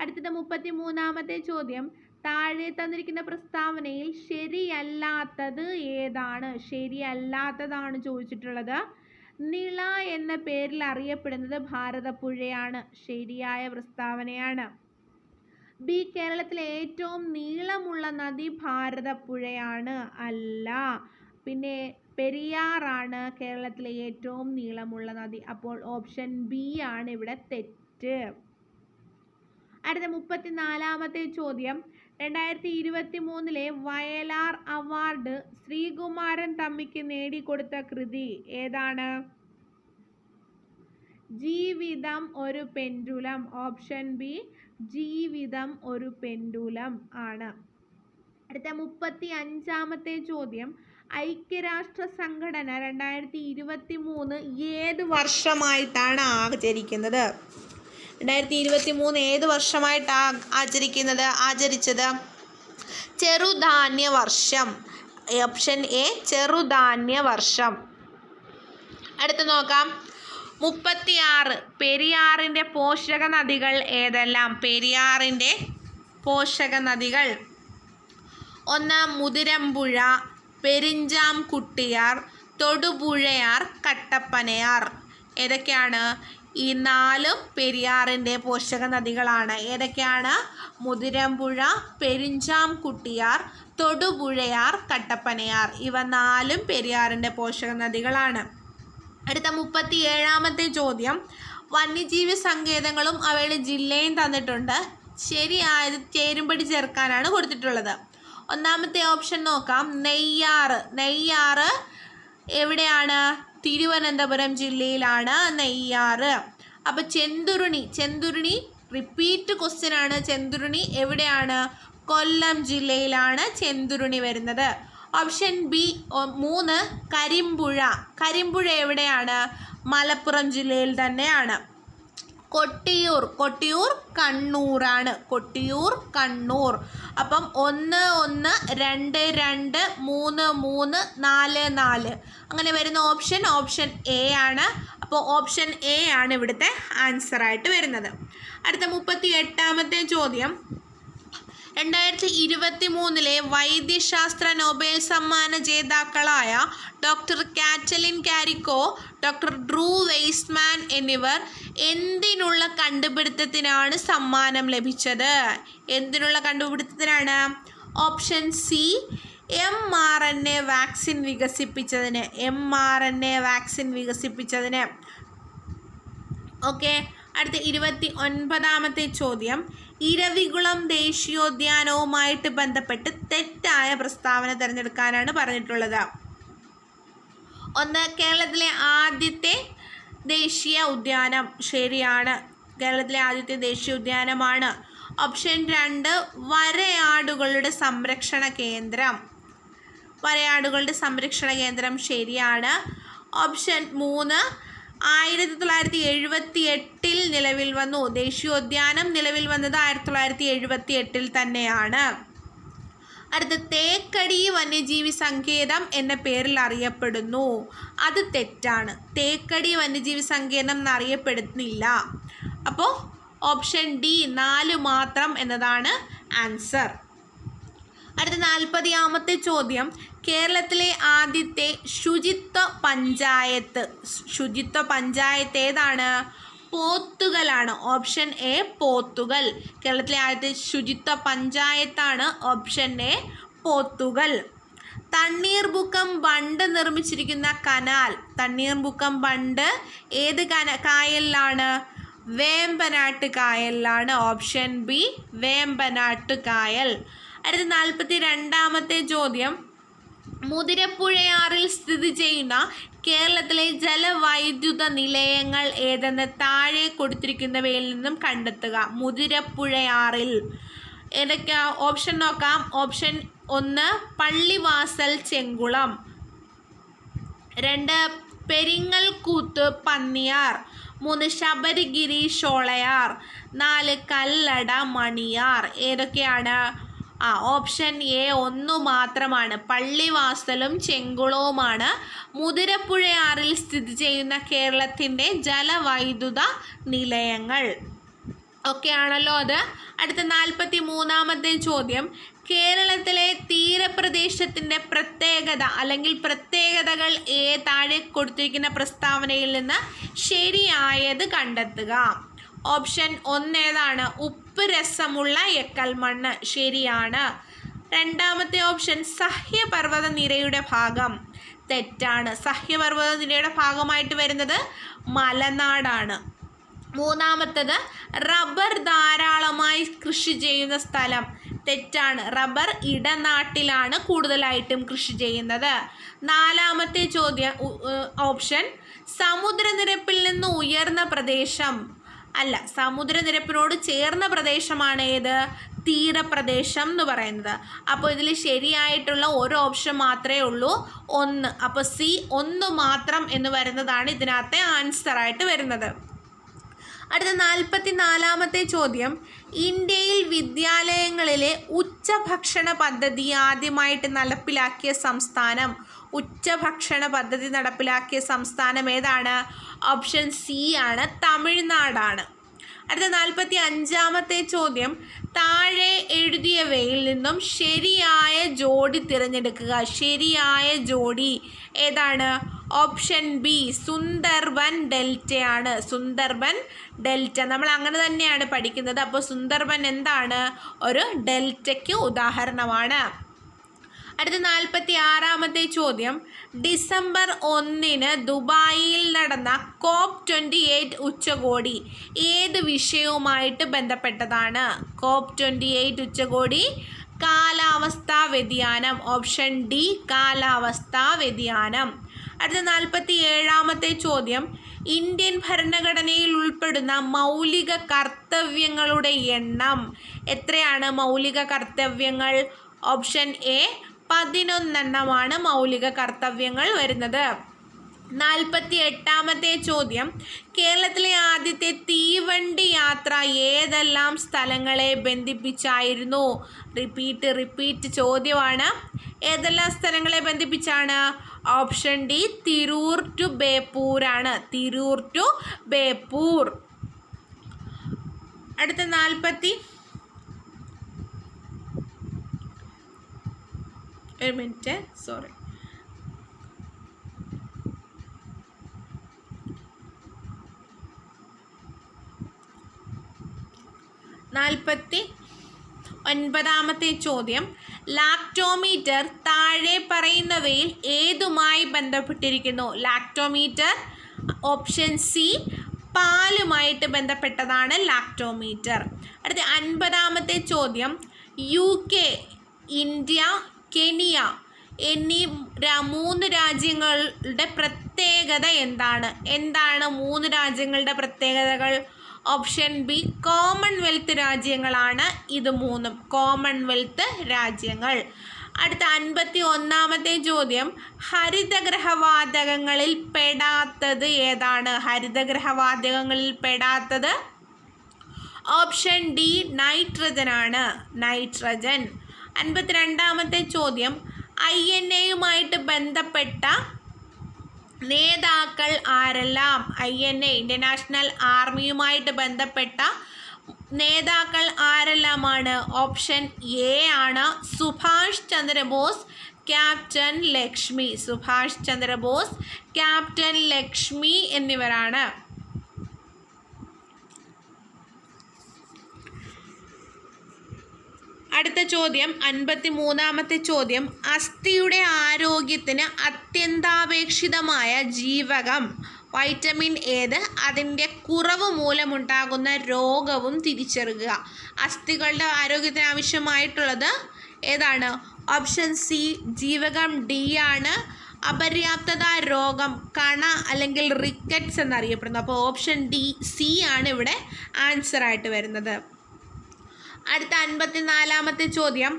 അടുത്തത് 33ാമത്തെ ചോദ്യം, താഴെ തന്നിരിക്കുന്ന പ്രസ്താവനയിൽ ശരിയല്ലാത്തത് ഏതാണ്? ശരിയല്ലാത്തതാണ് ചോദിച്ചിട്ടുള്ളത്. നിള എന്ന പേരിൽ അറിയപ്പെടുന്നത് ഭാരതപ്പുഴയാണ്. ശരിയായ പ്രസ്താവനയാണ്. ബി, കേരളത്തിലെ ഏറ്റവും നീളമുള്ള നദി ഭാരതപ്പുഴയാണ്. അല്ല, പിന്നെ പെരിയാറാണ് കേരളത്തിലെ ഏറ്റവും നീളമുള്ള നദി. അപ്പോൾ ഓപ്ഷൻ ബി ആണ് ഇവിടെ തെറ്റ്. അടുത്ത 34ാമത്തെ ചോദ്യം, 2023 വയലാർ അവാർഡ് ശ്രീകുമാരൻ തമ്പിക്ക് നേടിക്കൊടുത്ത കൃതി ഏതാണ്? ജീവിതം ഒരു പെൻഡുലം. ഓപ്ഷൻ ബി ജീവിതം ഒരു പെൻഡുലം ആണ്. അടുത്ത 35ാമത്തെ ചോദ്യം, ഐക്യരാഷ്ട്ര സംഘടന 2023 ഏത് വർഷമായിട്ടാണ് ആചരിക്കുന്നത്? 2023 ഏത് വർഷമായിട്ടാണ് ആചരിച്ചത്? ചെറുധാന്യ വർഷം. ഓപ്ഷൻ എ ചെറുധാന്യ വർഷം. അടുത്ത് നോക്കാം, 36 പെരിയാറിൻ്റെ പോഷക നദികൾ ഏതെല്ലാം? പെരിയാറിൻ്റെ പോഷക നദികൾ: 1 മുതിരമ്പുഴ, പെരിഞ്ചാംകുട്ടിയാർ, തൊടുപുഴയാർ, കട്ടപ്പനയാർ. ഏതൊക്കെയാണ്? ഈ 4 പെരിയാറിൻ്റെ പോഷക നദികളാണ്. ഏതൊക്കെയാണ്? മുതിരമ്പുഴ, പെരിഞ്ചാംകുട്ടിയാർ, തൊടുപുഴയാർ, കട്ടപ്പനയാർ. ഇവ 4 പെരിയാറിൻ്റെ പോഷക നദികളാണ്. അടുത്ത 37ാമത്തെ ചോദ്യം, വന്യജീവി സങ്കേതങ്ങളും അവയുടെ ജില്ലയും തന്നിട്ടുണ്ട്. ശരിയായത് ചേരുംപടി ചേർക്കാനാണ് കൊടുത്തിട്ടുള്ളത്. ഒന്നാമത്തെ ഓപ്ഷൻ നോക്കാം, നെയ്യാറ് എവിടെയാണ്? തിരുവനന്തപുരം ജില്ലയിലാണ് നെയ്യാറ്. അപ്പോൾ ചെന്തുരുണി റിപ്പീറ്റ് ക്വസ്റ്റ്യൻ ആണ്. ചെന്തുരുണി എവിടെയാണ്? കൊല്ലം ജില്ലയിലാണ് ചെന്തുരുണി വരുന്നത്. ഓപ്ഷൻ ബി 3 കരിമ്പുഴ എവിടെയാണ്? മലപ്പുറം ജില്ലയിൽ തന്നെയാണ്. കൊട്ടിയൂർ കണ്ണൂരാണ്. കണ്ണൂർ. അപ്പം 1 1 2 2 3 3 4 4 അങ്ങനെ വരുന്ന ഓപ്ഷൻ എ ആണ്. അപ്പോൾ ഓപ്ഷൻ എ ആണ് ഇവിടുത്തെ ആൻസർ ആയിട്ട് വരുന്നത്. അടുത്ത 38ാമത്തെ ചോദ്യം, 2023 വൈദ്യശാസ്ത്ര നൊബേൽ സമ്മാന ജേതാക്കളായ doctor Katalin Kariko, doctor Drew Weissman എന്നിവർ എന്തിനുള്ള കണ്ടുപിടുത്തത്തിനാണ് സമ്മാനം ലഭിച്ചത്? എന്തിനുള്ള കണ്ടുപിടുത്തത്തിനാണ്? ഓപ്ഷൻ സി mRNA വാക്സിൻ വികസിപ്പിച്ചതിന്. ഓക്കെ. അടുത്ത 29ാമത്തെ ചോദ്യം, ഇരവികുളം ദേശീയോദ്യാനവുമായിട്ട് ബന്ധപ്പെട്ട് തെറ്റായ പ്രസ്താവന തിരഞ്ഞെടുക്കാനാണ് പറഞ്ഞിട്ടുള്ളത്. 1 കേരളത്തിലെ ആദ്യത്തെ ദേശീയ ഉദ്യാനം. ശരിയാണ്, കേരളത്തിലെ ആദ്യത്തെ ദേശീയ ഉദ്യാനമാണ്. ഓപ്ഷൻ 2 വരയാടുകളുടെ സംരക്ഷണ കേന്ദ്രം. ശരിയാണ്. ഓപ്ഷൻ 3 1978 നിലവിൽ വന്നു. ദേശീയോദ്യാനം നിലവിൽ വന്നത് 1978 തന്നെയാണ്. അടുത്ത തേക്കടി വന്യജീവി സങ്കേതം എന്ന പേരിൽ അറിയപ്പെടുന്നു. അത് തെറ്റാണ്. തേക്കടി വന്യജീവി സങ്കേതം എന്നറിയപ്പെടുന്നില്ല. അപ്പോൾ ഓപ്ഷൻ ഡി 4 മാത്രം എന്നതാണ് ആൻസർ. അടുത്ത 40ാമത്തെ ചോദ്യം, കേരളത്തിലെ ആദ്യത്തെ ശുചിത്വ പഞ്ചായത്ത് ഏതാണ്? പോത്തുകലാണ്. Option A Pothukal. കേരളത്തിലെ ആദ്യത്തെ ശുചിത്വ പഞ്ചായത്താണ് option A Pothukal. Thanneermukkam bund നിർമ്മിച്ചിരിക്കുന്ന കനാൽ, തണ്ണീർമുക്കം ബണ്ട് ഏത് കായലിലാണ്? വേമ്പനാട്ട് കായലിലാണ്. ഓപ്ഷൻ ബി വേമ്പനാട്ട് കായൽ. അടുത്ത 42ാമത്തെ ചോദ്യം, മുതിരപ്പുഴയാറിൽ സ്ഥിതി ചെയ്യുന്ന കേരളത്തിലെ ജലവൈദ്യുത നിലയങ്ങൾ ഏതെന്ന് താഴെ കൊടുത്തിരിക്കുന്നവയിൽ നിന്നും കണ്ടെത്തുക. മുതിരപ്പുഴയാറിൽ ഏതൊക്കെയാ ഓപ്ഷൻ നോക്കാം. ഓപ്ഷൻ 1 പള്ളിവാസൽ ചെങ്കുളം, 2 പെരിങ്ങൽകൂത്ത് പന്നിയാർ, 3 ശബരിഗിരി ഷോളയാർ, 4 കല്ലട മണിയാർ. ഏതൊക്കെയാണ്? ഓപ്ഷൻ എ 1 മാത്രമാണ്. പള്ളിവാസലും ചെങ്കുളവുമാണ് മുതിരപ്പുഴയാറിൽ സ്ഥിതി ചെയ്യുന്ന കേരളത്തിൻ്റെ ജലവൈദ്യുത നിലയങ്ങൾ. ഓക്കെ ആണല്ലോ അത്. അടുത്ത 43ാമത്തെ ചോദ്യം, കേരളത്തിലെ തീരപ്രദേശത്തിൻ്റെ പ്രത്യേകത അല്ലെങ്കിൽ പ്രത്യേകതകൾ താഴെ കൊടുത്തിരിക്കുന്ന പ്രസ്താവനയിൽ നിന്ന് ശരിയായത് കണ്ടെത്തുക. ഓപ്ഷൻ 1 ഏതാണ്? ഉപ്പ് രസമുള്ള എക്കൽ മണ്ണ്, ശരിയാണ്. 2ാമത്തെ ഓപ്ഷൻ സഹ്യപർവ്വത നിരയുടെ ഭാഗം, തെറ്റാണ്. സഹ്യപർവ്വത നിരയുടെ ഭാഗമായിട്ട് വരുന്നത് മലനാടാണ്. 3ാമത്തത് റബ്ബർ ധാരാളമായി കൃഷി ചെയ്യുന്ന സ്ഥലം, തെറ്റാണ്. റബ്ബർ ഇടനാട്ടിലാണ് കൂടുതലായിട്ടും കൃഷി ചെയ്യുന്നത്. 4ാമത്തെ ചോദ്യം ഓപ്ഷൻ സമുദ്രനിരപ്പിൽ നിന്ന് ഉയർന്ന പ്രദേശം, അല്ല, സമുദ്രനിരപ്പിനോട് ചേർന്ന പ്രദേശമാണ് ഏത്? തീരപ്രദേശം എന്ന് പറയുന്നത്. അപ്പോൾ ഇതിൽ ശരിയായിട്ടുള്ള ഒരു ഓപ്ഷൻ മാത്രമേ ഉള്ളൂ, 1. അപ്പോൾ സി 1 മാത്രം എന്ന് വരുന്നതാണ് ഇതിനകത്തെ ആൻസറായിട്ട് വരുന്നത്. അടുത്ത 44ാമത്തെ ചോദ്യം, ഇന്ത്യയിൽ വിദ്യാലയങ്ങളിലെ ഉച്ചഭക്ഷണ പദ്ധതി ആദ്യമായിട്ട് നടപ്പിലാക്കിയ സംസ്ഥാനം, ഉച്ചഭക്ഷണ പദ്ധതി നടപ്പിലാക്കിയ സംസ്ഥാനം ഏതാണ്? ഓപ്ഷൻ സി ആണ്, തമിഴ്നാടാണ്. അടുത്ത 45ാമത്തെ ചോദ്യം, താഴെ എഴുതിയവയിൽ നിന്നും ശരിയായ ജോഡി തിരഞ്ഞെടുക്കുക. ശരിയായ ജോഡി ഏതാണ്? ഓപ്ഷൻ ബി സുന്ദർബൻ ഡെൽറ്റയാണ്. സുന്ദർബൻ ഡെൽറ്റ നമ്മൾ അങ്ങനെ തന്നെയാണ് പഠിക്കുന്നത്. അപ്പോൾ സുന്ദർബൻ എന്താണ്? ഒരു ഡെൽറ്റയ്ക്ക് ഉദാഹരണമാണ്. അടുത്ത 46ാമത്തെ ചോദ്യം, ഡിസംബർ 1 ദുബായിൽ നടന്ന COP28 ഉച്ചകോടി ഏത് വിഷയവുമായിട്ട് ബന്ധപ്പെട്ടതാണ്? COP28 ഉച്ചകോടി കാലാവസ്ഥാ വ്യതിയാനം, ഓപ്ഷൻ ഡി കാലാവസ്ഥാ വ്യതിയാനം. അടുത്ത 47ാമത്തെ ചോദ്യം, ഇന്ത്യൻ ഭരണഘടനയിൽ ഉൾപ്പെടുന്ന മൗലിക കർത്തവ്യങ്ങളുടെ എണ്ണം എത്രയാണ്? മൗലിക കർത്തവ്യങ്ങൾ ഓപ്ഷൻ എ 11 മൗലിക കർത്തവ്യങ്ങൾ വരുന്നത്. 48ാമത്തെ ചോദ്യം, കേരളത്തിലെ ആദ്യത്തെ തീവണ്ടി യാത്ര ഏതെല്ലാം സ്ഥലങ്ങളെ ബന്ധിപ്പിച്ചായിരുന്നു? റിപ്പീറ്റ് ചോദ്യമാണ്. ഏതെല്ലാം സ്ഥലങ്ങളെ ബന്ധിപ്പിച്ചാണ്? ഓപ്ഷൻ ഡി തിരൂർ ടു ബേപ്പൂരാണ്. തിരൂർ ടു ബേപ്പൂർ. അടുത്ത 49ാമത്തെ ചോദ്യം, ലാക്ടോമീറ്റർ താഴെ പറയുന്നവയിൽ ഏതുമായി ബന്ധപ്പെട്ടിരിക്കുന്നു? ലാക്ടോമീറ്റർ ഓപ്ഷൻ സി പാലുമായിട്ട് ബന്ധപ്പെട്ടതാണ് ലാക്ടോമീറ്റർ. അടുത്ത 50ാമത്തെ ചോദ്യം, UK, ഇന്ത്യ, കെനിയ എന്നീ 3 രാജ്യങ്ങളുടെ പ്രത്യേകത എന്താണ്? എന്താണ് 3 രാജ്യങ്ങളുടെ പ്രത്യേകതകൾ? ഓപ്ഷൻ ബി കോമൺവെൽത്ത് രാജ്യങ്ങളാണ് ഇത് 3 കോമൺവെൽത്ത് രാജ്യങ്ങൾ. അടുത്ത 51ാമത്തെ ചോദ്യം, ഹരിതഗൃഹവാതകങ്ങളിൽ പെടാത്തത് ഏതാണ്? ഹരിതഗൃഹവാതകങ്ങളിൽ പെടാത്തത് ഓപ്ഷൻ ഡി നൈട്രജനാണ്. നൈട്രജൻ. 52ാമത്തെ ചോദ്യം, INA-യുമായിട്ട് ബന്ധപ്പെട്ട നേതാക്കൾ ആരെല്ലാം? INA ഇന്ത്യൻ നാഷണൽ ആർമിയുമായിട്ട് ബന്ധപ്പെട്ട നേതാക്കൾ ആരെല്ലാമാണ്? ഓപ്ഷൻ എ ആണ് സുഭാഷ് ചന്ദ്രബോസ്, ക്യാപ്റ്റൻ ലക്ഷ്മി. സുഭാഷ് ചന്ദ്രബോസ്, ക്യാപ്റ്റൻ ലക്ഷ്മി എന്നിവരാണ്. അടുത്ത ചോദ്യം 53-ാമത്തെ ചോദ്യം. അസ്ഥിയുടെ ആരോഗ്യത്തിന് അത്യന്താപേക്ഷിതമായ ജീവകം വൈറ്റമിൻ ഏത്? അതിൻ്റെ കുറവ് മൂലമുണ്ടാകുന്ന രോഗവും തിരിച്ചറിയുക. അസ്ഥികളുടെ ആരോഗ്യത്തിന് ആവശ്യമായിട്ടുള്ളത് ഏതാണ്? ഓപ്ഷൻ സി ജീവകം ഡി ആണ്. അപര്യാപ്തത രോഗം, കണ അല്ലെങ്കിൽ റിക്കറ്റ്സ് എന്നറിയപ്പെടുന്നു. അപ്പോൾ ഓപ്ഷൻ ഡി സി ആണ് ഇവിടെ ആൻസർ ആയിട്ട് വരുന്നത്. അടുത്ത 54-ാമത്തെ ചോദ്യം.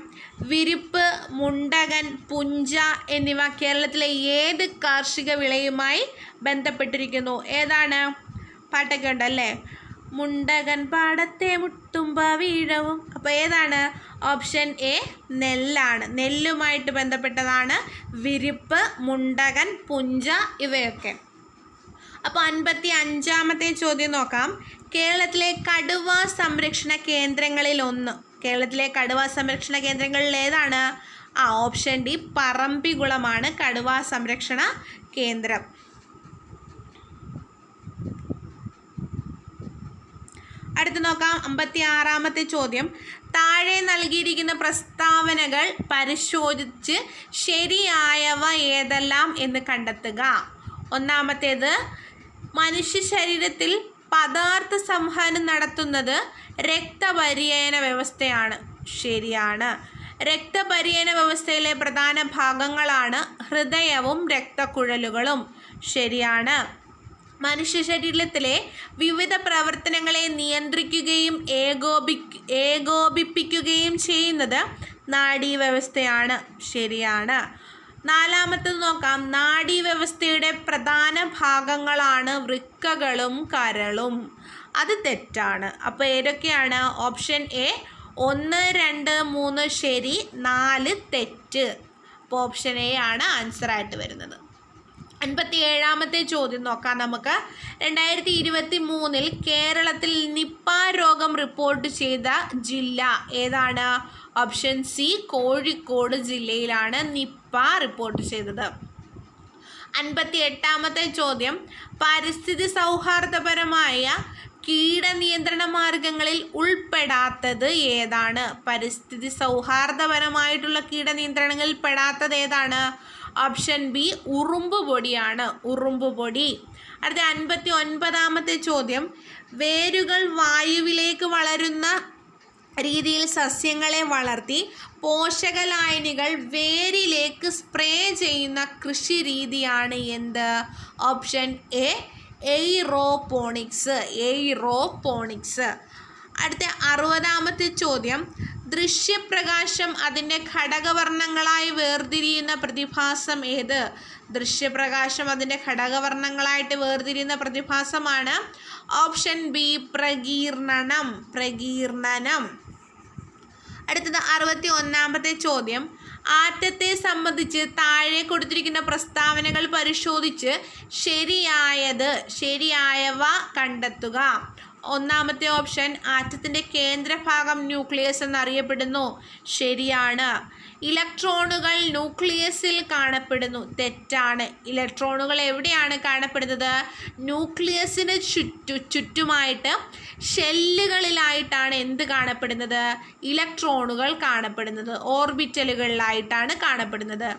വിരിപ്പ്, മുണ്ടകൻ, പുഞ്ച എന്നിവ കേരളത്തിലെ ഏത് കാർഷിക വിളയുമായി ബന്ധപ്പെട്ടിരിക്കുന്നു? ഏതാണ്? പാട്ടൊക്കെ ഉണ്ടല്ലേ, മുണ്ടകൻ പാടത്തെ മുട്ടുമ്പ വീഴവും. അപ്പോൾ ഏതാണ്? Option A നെല്ലാണ്. നെല്ലുമായിട്ട് ബന്ധപ്പെട്ടതാണ് വിരിപ്പ്, മുണ്ടകൻ, പുഞ്ച ഇവയൊക്കെ. അപ്പോൾ 55-ാമത്തെ ചോദ്യം നോക്കാം. കേരളത്തിലെ കടുവ സംരക്ഷണ കേന്ദ്രങ്ങളിൽ ഒന്ന്. കേരളത്തിലെ കടുവ സംരക്ഷണ കേന്ദ്രങ്ങളിൽ ഏതാണ്? ഓപ്ഷൻ ഡി പറമ്പിക്കുളമാണ് കടുവ സംരക്ഷണ കേന്ദ്രം. അടുത്ത് നോക്കാം 56-ാമത്തെ ചോദ്യം. താഴെ നൽകിയിരിക്കുന്ന പ്രസ്താവനകൾ പരിശോധിച്ച് ശരിയായവ ഏതെല്ലാം എന്ന് കണ്ടെത്തുക. ഒന്നാമത്തേത്, മനുഷ്യ ശരീരത്തിൽ പദാർത്ഥ സംവഹനം നടത്തുന്നത് രക്തപര്യന വ്യവസ്ഥയാണ്. ശരിയാണ്. രക്തപര്യന വ്യവസ്ഥയിലെ പ്രധാന ഭാഗങ്ങളാണ് ഹൃദയവും രക്തക്കുഴലുകളും. ശരിയാണ്. മനുഷ്യ ശരീരത്തിലെ വിവിധ പ്രവർത്തനങ്ങളെ നിയന്ത്രിക്കുകയും ഏകോപിപ്പിക്കുകയും ചെയ്യുന്നത് നാഡീവ്യവസ്ഥയാണ്. ശരിയാണ്. നാലാമത്തേത് നോക്കാം. നാഡീവ്യവസ്ഥയുടെ പ്രധാന ഭാഗങ്ങളാണ് വൃക്കകളും കരളും. അത് തെറ്റാണ്. അപ്പോൾ ഏതൊക്കെയാണ്? ഓപ്ഷൻ എ 1, 2, 3 ശരി, 4 തെറ്റ്. അപ്പോൾ ഓപ്ഷൻ എ ആണ് ആൻസർ ആയിട്ട് വരുന്നത്. 57-ാമത്തെ ചോദ്യം നോക്കാം നമുക്ക്. 2023 കേരളത്തിൽ നിപ്പ രോഗം റിപ്പോർട്ട് ചെയ്ത ജില്ല ഏതാണ്? ഓപ്ഷൻ സി കോഴിക്കോട് ജില്ലയിലാണ് നിപ്പ റിപ്പോർട്ട് ചെയ്തത്. 58-ാമത്തെ ചോദ്യം. പരിസ്ഥിതി സൗഹാർദ്ദപരമായ കീടനിയന്ത്രണ മാർഗങ്ങളിൽ ഉൾപ്പെടാത്തത് ഏതാണ്? പരിസ്ഥിതി സൗഹാർദ്ദപരമായിട്ടുള്ള കീടനിയന്ത്രണങ്ങളിൽ പെടാത്തത് ഏതാണ്? ഓപ്ഷൻ ബി ഉറുമ്പ് പൊടിയാണ്. ഉറുമ്പ് പൊടി. അടുത്ത 59-ാമത്തെ ചോദ്യം. വേരുകൾ വായുവിലേക്ക് വളരുന്ന രീതിയിൽ സസ്യങ്ങളെ വളർത്തി പോഷകലായനികൾ വേരിലേക്ക് സ്പ്രേ ചെയ്യുന്ന കൃഷി രീതിയാണ് എന്ത്? Option A aeroponics. എയ്റോപോണിക്സ്. അടുത്ത 60-ാമത്തെ ചോദ്യം. ദൃശ്യപ്രകാശം അതിൻ്റെ ഘടകവർണ്ണങ്ങളായി വേർതിരിയുന്ന പ്രതിഭാസം ഏത്? ദൃശ്യപ്രകാശം അതിൻ്റെ ഘടകവർണ്ണങ്ങളായിട്ട് വേർതിരിയുന്ന പ്രതിഭാസമാണ് ഓപ്ഷൻ ബി പ്രകീർണനം. പ്രകീർണനം. അടുത്തത് 61-ാമത്തെ ചോദ്യം. ആറ്റത്തെ സംബന്ധിച്ച് താഴെ കൊടുത്തിരിക്കുന്ന പ്രസ്താവനകൾ പരിശോധിച്ച് ശരിയായവ കണ്ടെത്തുക. ഒന്നാമത്തെ ഓപ്ഷൻ, ആറ്റത്തിൻ്റെ കേന്ദ്രഭാഗം ന്യൂക്ലിയസ് എന്നറിയപ്പെടുന്നു. ശരിയാണ്. ഇലക്ട്രോണുകൾ ന്യൂക്ലിയസിൽ കാണപ്പെടുന്നു. തെറ്റാണ്. ഇലക്ട്രോണുകൾ എവിടെയാണ് കാണപ്പെടുന്നത്? ന്യൂക്ലിയസിന് ചുറ്റുമായിട്ട് ഷെല്ലുകളിലായിട്ടാണ് എന്ത് കാണപ്പെടുന്നത്? ഇലക്ട്രോണുകൾ കാണപ്പെടുന്നത്. ഓർബിറ്റലുകളിലായിട്ടാണ് കാണപ്പെടുന്നത്.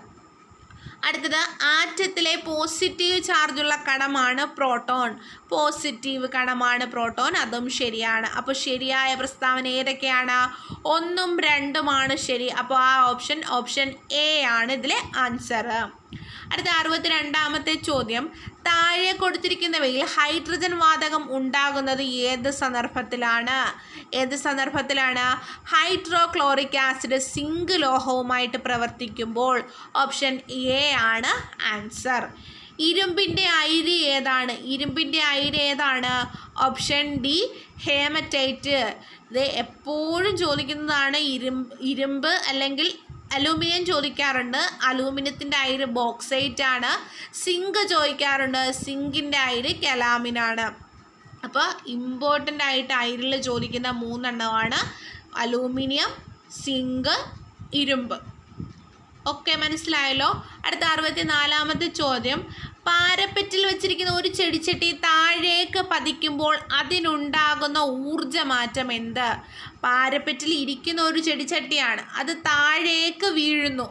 അടുത്തത്, ആറ്റത്തിലെ പോസിറ്റീവ് ചാർജുള്ള കണമാണ് പ്രോട്ടോൺ. പോസിറ്റീവ് കണമാണ് പ്രോട്ടോൺ. അതും ശരിയാണ്. അപ്പോൾ ശരിയായ പ്രസ്താവന ഏതൊക്കെയാണ്? 1ഉം 2ഉമാണ് ശരി. അപ്പോൾ ആ ഓപ്ഷൻ എ ആണ് ഇതിലെ ആൻസർ. അടുത്ത 62-ാമത്തെ ചോദ്യം. താഴെ കൊടുത്തിരിക്കുന്നവയിൽ ഹൈഡ്രജൻ വാതകം ഉണ്ടാകുന്നത് ഏത് സന്ദർഭത്തിലാണ്? ഹൈഡ്രോക്ലോറിക് ആസിഡ് സിങ്ക് ലോഹവുമായിട്ട് പ്രവർത്തിക്കുമ്പോൾ. ഓപ്ഷൻ എ ആണ് ആൻസർ. ഇരുമ്പിൻ്റെ അയിര് ഏതാണ്? Option D hematite. ഇത് എപ്പോഴും ചോദിക്കുന്നതാണ്. ഇരുമ്പ് അല്ലെങ്കിൽ അലൂമിനിയം ചോദിക്കാറുണ്ട്. അലൂമിനിയത്തിൻ്റെ അയിര് ബോക്സൈറ്റ് ആണ്. സിങ്ക് ചോദിക്കാറുണ്ട്. സിങ്കിൻ്റെ അയിര് കലാമിനാണ്. അപ്പോൾ ഇമ്പോർട്ടൻ്റ് ആയിട്ട് അയിരിൽ ചോദിക്കുന്ന 3 എണ്ണമാണ് അലൂമിനിയം, സിങ്ക്, ഇരുമ്പ്. ഓക്കെ, മനസ്സിലായല്ലോ. അടുത്ത 64-ാമത്തെ ചോദ്യം. പാരപ്പറ്റിൽ വെച്ചിരിക്കുന്ന ഒരു ചെടിച്ചട്ടി താഴേക്ക് പതിക്കുമ്പോൾ അതിനുണ്ടാകുന്ന ഊർജ്ജമാറ്റം എന്ത്? പാരപ്പറ്റിൽ ഇരിക്കുന്ന ഒരു ചെടിച്ചട്ടിയാണ്, അത് താഴേക്ക് വീഴുന്നു.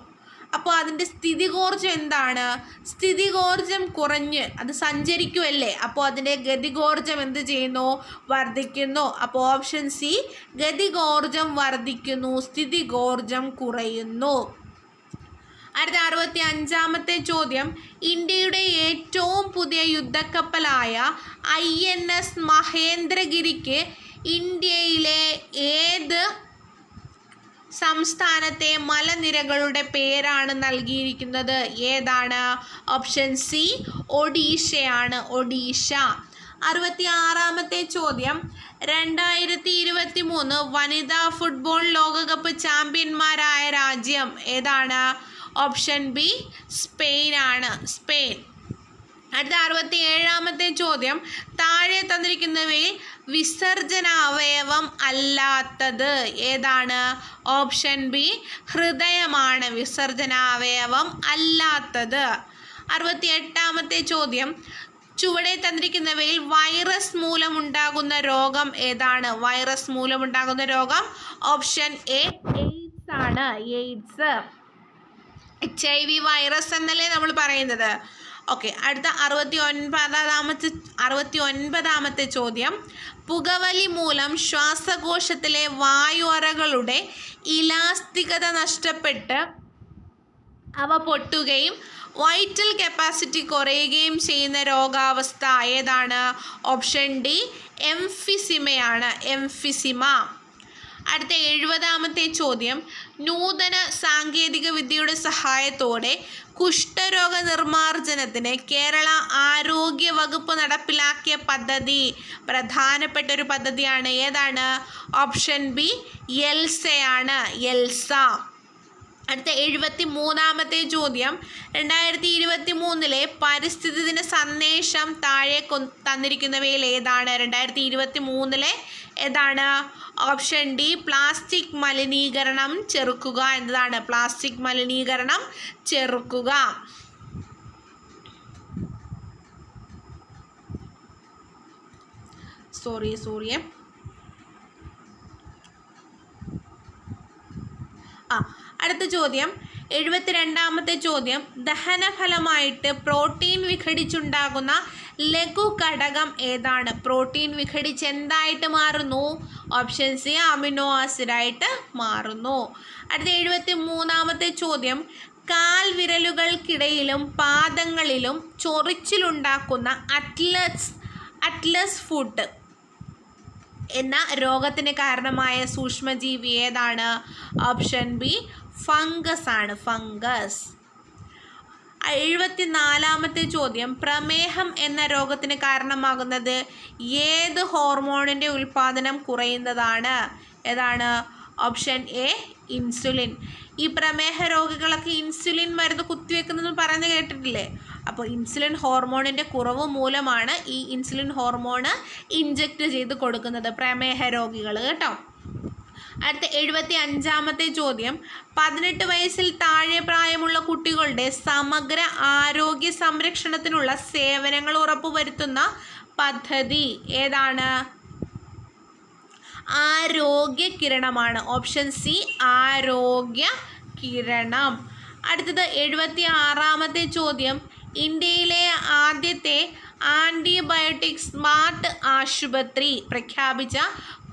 അപ്പോൾ അതിൻ്റെ സ്ഥിതികോർജം എന്താണ്? സ്ഥിതികോർജം കുറഞ്ഞ് അത് സഞ്ചരിക്കുമല്ലേ, അപ്പോൾ അതിൻ്റെ ഗതികോർജം എന്ത് ചെയ്യുന്നു? വർദ്ധിക്കുന്നു. അപ്പോൾ ഓപ്ഷൻ സി, ഗതികോർജം വർദ്ധിക്കുന്നു, സ്ഥിതികോർജം കുറയുന്നു. അടുത്ത 65-ാമത്തെ ചോദ്യം, ഇന്ത്യയുടെ ഏറ്റവും പുതിയ യുദ്ധക്കപ്പലായ INS മഹേന്ദ്രഗിരിക്ക് ഇന്ത്യയിലെ ഏത് സംസ്ഥാനത്തെ മലനിരകളുടെ പേരാണ് നൽകിയിരിക്കുന്നത്? ഏതാണ്? ഓപ്ഷൻ സി, ഒഡീഷയാണ്, ഒഡീഷ. 66-ാമത്തെ ചോദ്യം, 2023 വനിതാ ഫുട്ബോൾ ലോകകപ്പ് ചാമ്പ്യന്മാരായ രാജ്യം ഏതാണ്? ഓപ്ഷൻ ബി, സ്പെയിൻ ആണ്, സ്പെയിൻ. അടുത്ത 67-ാമത്തെ ചോദ്യം, താഴെ തന്നിരിക്കുന്നവയിൽ വിസർജനാവയവം അല്ലാത്തത് ഏതാണ്? ഓപ്ഷൻ ബി, ഹൃദയമാണ് വിസർജനാവയവം അല്ലാത്തത്. 68-ാമത്തെ ചോദ്യം, ചുവടെ തന്നിരിക്കുന്നവയിൽ വൈറസ് മൂലമുണ്ടാകുന്ന രോഗം ഏതാണ്? വൈറസ് മൂലമുണ്ടാകുന്ന രോഗം ഓപ്ഷൻ എ, എയ്ഡ്സ് ആണ്, എയ്ഡ്സ്. HIV വൈറസ് എന്നല്ലേ നമ്മൾ പറയുന്നത്. ഓക്കെ, അടുത്ത 69-ാമത്തെ ചോദ്യം, പുകവലി മൂലം ശ്വാസകോശത്തിലെ വായു അറകളുടെ ഇലാസ്തികത നഷ്ടപ്പെട്ട് അവ പൊട്ടുകയും വൈറ്റൽ കപ്പാസിറ്റി കുറയുകയും ചെയ്യുന്ന രോഗാവസ്ഥ ഏതാണ്? ഓപ്ഷൻ ഡി, എംഫിസിമയാണ്, എംഫിസിമ. അടുത്ത 70-ാമത്തെ ചോദ്യം, നൂതന സാങ്കേതിക വിദ്യയുടെ സഹായത്തോടെ കുഷ്ഠരോഗ നിർമ്മാർജ്ജനത്തിന് കേരള ആരോഗ്യ വകുപ്പ് നടപ്പിലാക്കിയ പദ്ധതി, പ്രധാനപ്പെട്ട ഒരു പദ്ധതിയാണ്, ഏതാണ്? ഓപ്ഷൻ ബി, എൽസയാണ്, എൽസ. അടുത്ത 73-ാമത്തെ ചോദ്യം, 2023 പരിസ്ഥിതി ദിന സന്ദേശം താഴെ തന്നിരിക്കുന്നവയിൽ ഏതാണ്? 2023 ഏതാണ്? ഓപ്ഷൻ ഡി, പ്ലാസ്റ്റിക് മലിനീകരണം ചെറുക്കുക എന്നതാണ്, പ്ലാസ്റ്റിക് മലിനീകരണം ചെറുക്കുക. സോറി. അടുത്ത ചോദ്യം, 72-ാമത്തെ ചോദ്യം, ദഹനഫലമായിട്ട് പ്രോട്ടീൻ വിഘടിച്ചുണ്ടാകുന്ന ലഘു ഘടകം ഏതാണ്? പ്രോട്ടീൻ വിഘടിച്ച് എന്തായിട്ട് മാറുന്നു? ഓപ്ഷൻ സി, അമിനോ ആസിഡായിട്ട് മാറുന്നു. അടുത്ത 73-ാമത്തെ ചോദ്യം, കാൽ വിരലുകൾക്കിടയിലും പാദങ്ങളിലും ചൊറിച്ചിലുണ്ടാക്കുന്ന അറ്റ്ലസ് ഫുട്ട് എന്ന രോഗത്തിന് കാരണമായ സൂക്ഷ്മജീവി ഏതാണ്? ഓപ്ഷൻ ബി, ഫംഗസ് ആണ്, ഫംഗസ്. 74-ാമത്തെ ചോദ്യം, പ്രമേഹം എന്ന രോഗത്തിന് കാരണമാകുന്നത് ഏത് ഹോർമോണിൻ്റെ ഉൽപ്പാദനം കുറയുന്നതാണ്? ഏതാണ്? Option A, insulin. ഈ പ്രമേഹ രോഗികളൊക്കെ ഇൻസുലിൻ മരുന്ന് കുത്തിവെക്കുന്നതെന്ന് പറഞ്ഞു കേട്ടിട്ടില്ലേ? അപ്പോൾ ഇൻസുലിൻ ഹോർമോണിൻ്റെ കുറവ് മൂലമാണ് ഈ ഇൻസുലിൻ ഹോർമോണ് ഇഞ്ചക്റ്റ് ചെയ്ത് കൊടുക്കുന്നത് പ്രമേഹ രോഗികൾ, കേട്ടോ. അടുത്ത 75-ാമത്തെ ചോദ്യം, 18 വയസ്സിൽ താഴെ പ്രായമുള്ള കുട്ടികളുടെ സമഗ്ര ആരോഗ്യ സംരക്ഷണത്തിനുള്ള സേവനങ്ങൾ ഉറപ്പുവരുത്തുന്ന പദ്ധതി ഏതാണ്? ആരോഗ്യ കിരണമാണ്, ഓപ്ഷൻ സി, ആരോഗ്യ കിരണം. അടുത്തത് 76-ാമത്തെ ചോദ്യം, ഇന്ത്യയിലെ ആദ്യത്തെ ആൻറ്റിബയോട്ടിക് സ്മാർട്ട് ആശുപത്രി പ്രഖ്യാപിച്ച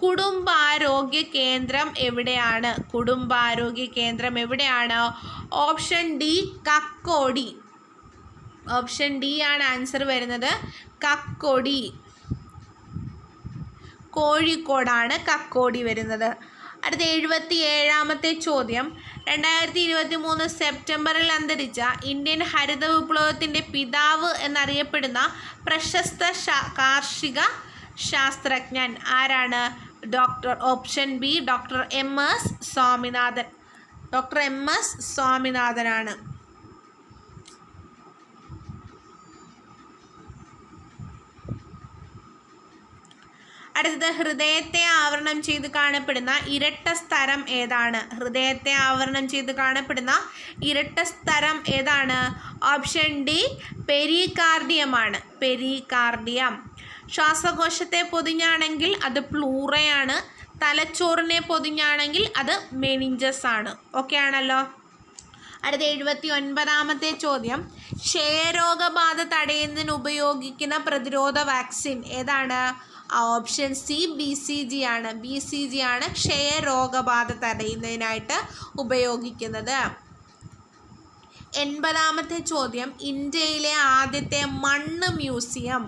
കുടുംബാരോഗ്യ കേന്ദ്രം എവിടെയാണ്? കുടുംബാരോഗ്യ കേന്ദ്രം എവിടെയാണ്? Option D, Kakkodi. Option D ആണ് ആൻസർ വരുന്നത്, കക്കോടി. കോഴിക്കോടാണ് കക്കോടി വരുന്നത്. അടുത്ത 77-ാമത്തെ ചോദ്യം, 2023 സെപ്റ്റംബറിൽ അന്തരിച്ച ഇന്ത്യൻ ഹരിത വിപ്ലവത്തിൻ്റെ പിതാവ് എന്നറിയപ്പെടുന്ന പ്രശസ്ത കാർഷിക ശാസ്ത്രജ്ഞൻ ആരാണ്? Option B, doctor MS Swaminathan. Doctor MS സ്വാമിനാഥനാണ്. അടുത്തത്, ഹൃദയത്തെ ആവരണം ചെയ്ത് കാണപ്പെടുന്ന ഇരട്ട സ്തരം ഏതാണ്? ഹൃദയത്തെ ആവരണം ചെയ്ത് കാണപ്പെടുന്ന ഇരട്ട സ്തരം ഏതാണ്? ഓപ്ഷൻ ഡി, പെരികാർഡിയമാണ്, പെരികാർഡിയം. ശ്വാസകോശത്തെ പൊതിഞ്ഞാണെങ്കിൽ അത് പ്ലൂറയാണ്. തലച്ചോറിനെ പൊതിഞ്ഞാണെങ്കിൽ അത് മെനിഞ്ചസ് ആണ്. ഓക്കെ ആണല്ലോ. അടുത്ത 79ാമത്തെ ചോദ്യം, ക്ഷയരോഗബാധ തടയുന്നതിന് ഉപയോഗിക്കുന്ന പ്രതിരോധ വാക്സിൻ ഏതാണ്? ഓപ്ഷൻ സി BCG ആണ്. BCG ആണ് ക്ഷയരോഗബാധ തടയുന്നതിനായിട്ട് ഉപയോഗിക്കുന്നത്. 80ാമത്തെ ചോദ്യം, ഇന്ത്യയിലെ ആദ്യത്തെ മണ്ണ് മ്യൂസിയം,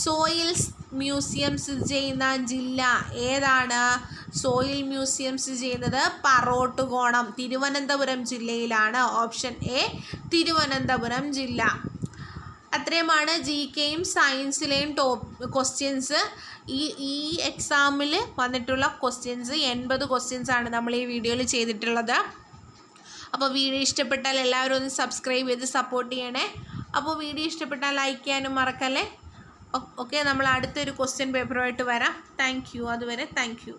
സോയിൽസ് മ്യൂസിയം സ്ഥിതി ചെയ്യുന്ന ജില്ല ഏതാണ്? സോയിൽ മ്യൂസിയം സ്ഥിതി ചെയ്യുന്നത് പറോട്ടുകോണം, തിരുവനന്തപുരം ജില്ലയിലാണ്. ഓപ്ഷൻ എ തിരുവനന്തപുരം ജില്ല. അത്രയുമാണ് GKയും സയൻസിലെയും ക്വസ്റ്റ്യൻസ്. ഈ എക്സാമിൽ വന്നിട്ടുള്ള ക്വസ്റ്റ്യൻസ് 80 ക്വസ്റ്റ്യൻസ് ആണ് നമ്മൾ ഈ വീഡിയോയിൽ ചെയ്തിട്ടുള്ളത്. അപ്പോൾ വീഡിയോ ഇഷ്ടപ്പെട്ടാൽ എല്ലാവരും ഒന്ന് സബ്സ്ക്രൈബ് ചെയ്ത് സപ്പോർട്ട് ചെയ്യണേ. അപ്പോൾ വീഡിയോ ഇഷ്ടപ്പെട്ടാൽ ലൈക്ക് ചെയ്യാനും മറക്കല്ലേ. ഓക്കെ, നമ്മൾ അടുത്തൊരു ക്വസ്റ്റ്യൻ പേപ്പറുമായിട്ട് വരാം. Thank you. അതുവരെ താങ്ക് യു.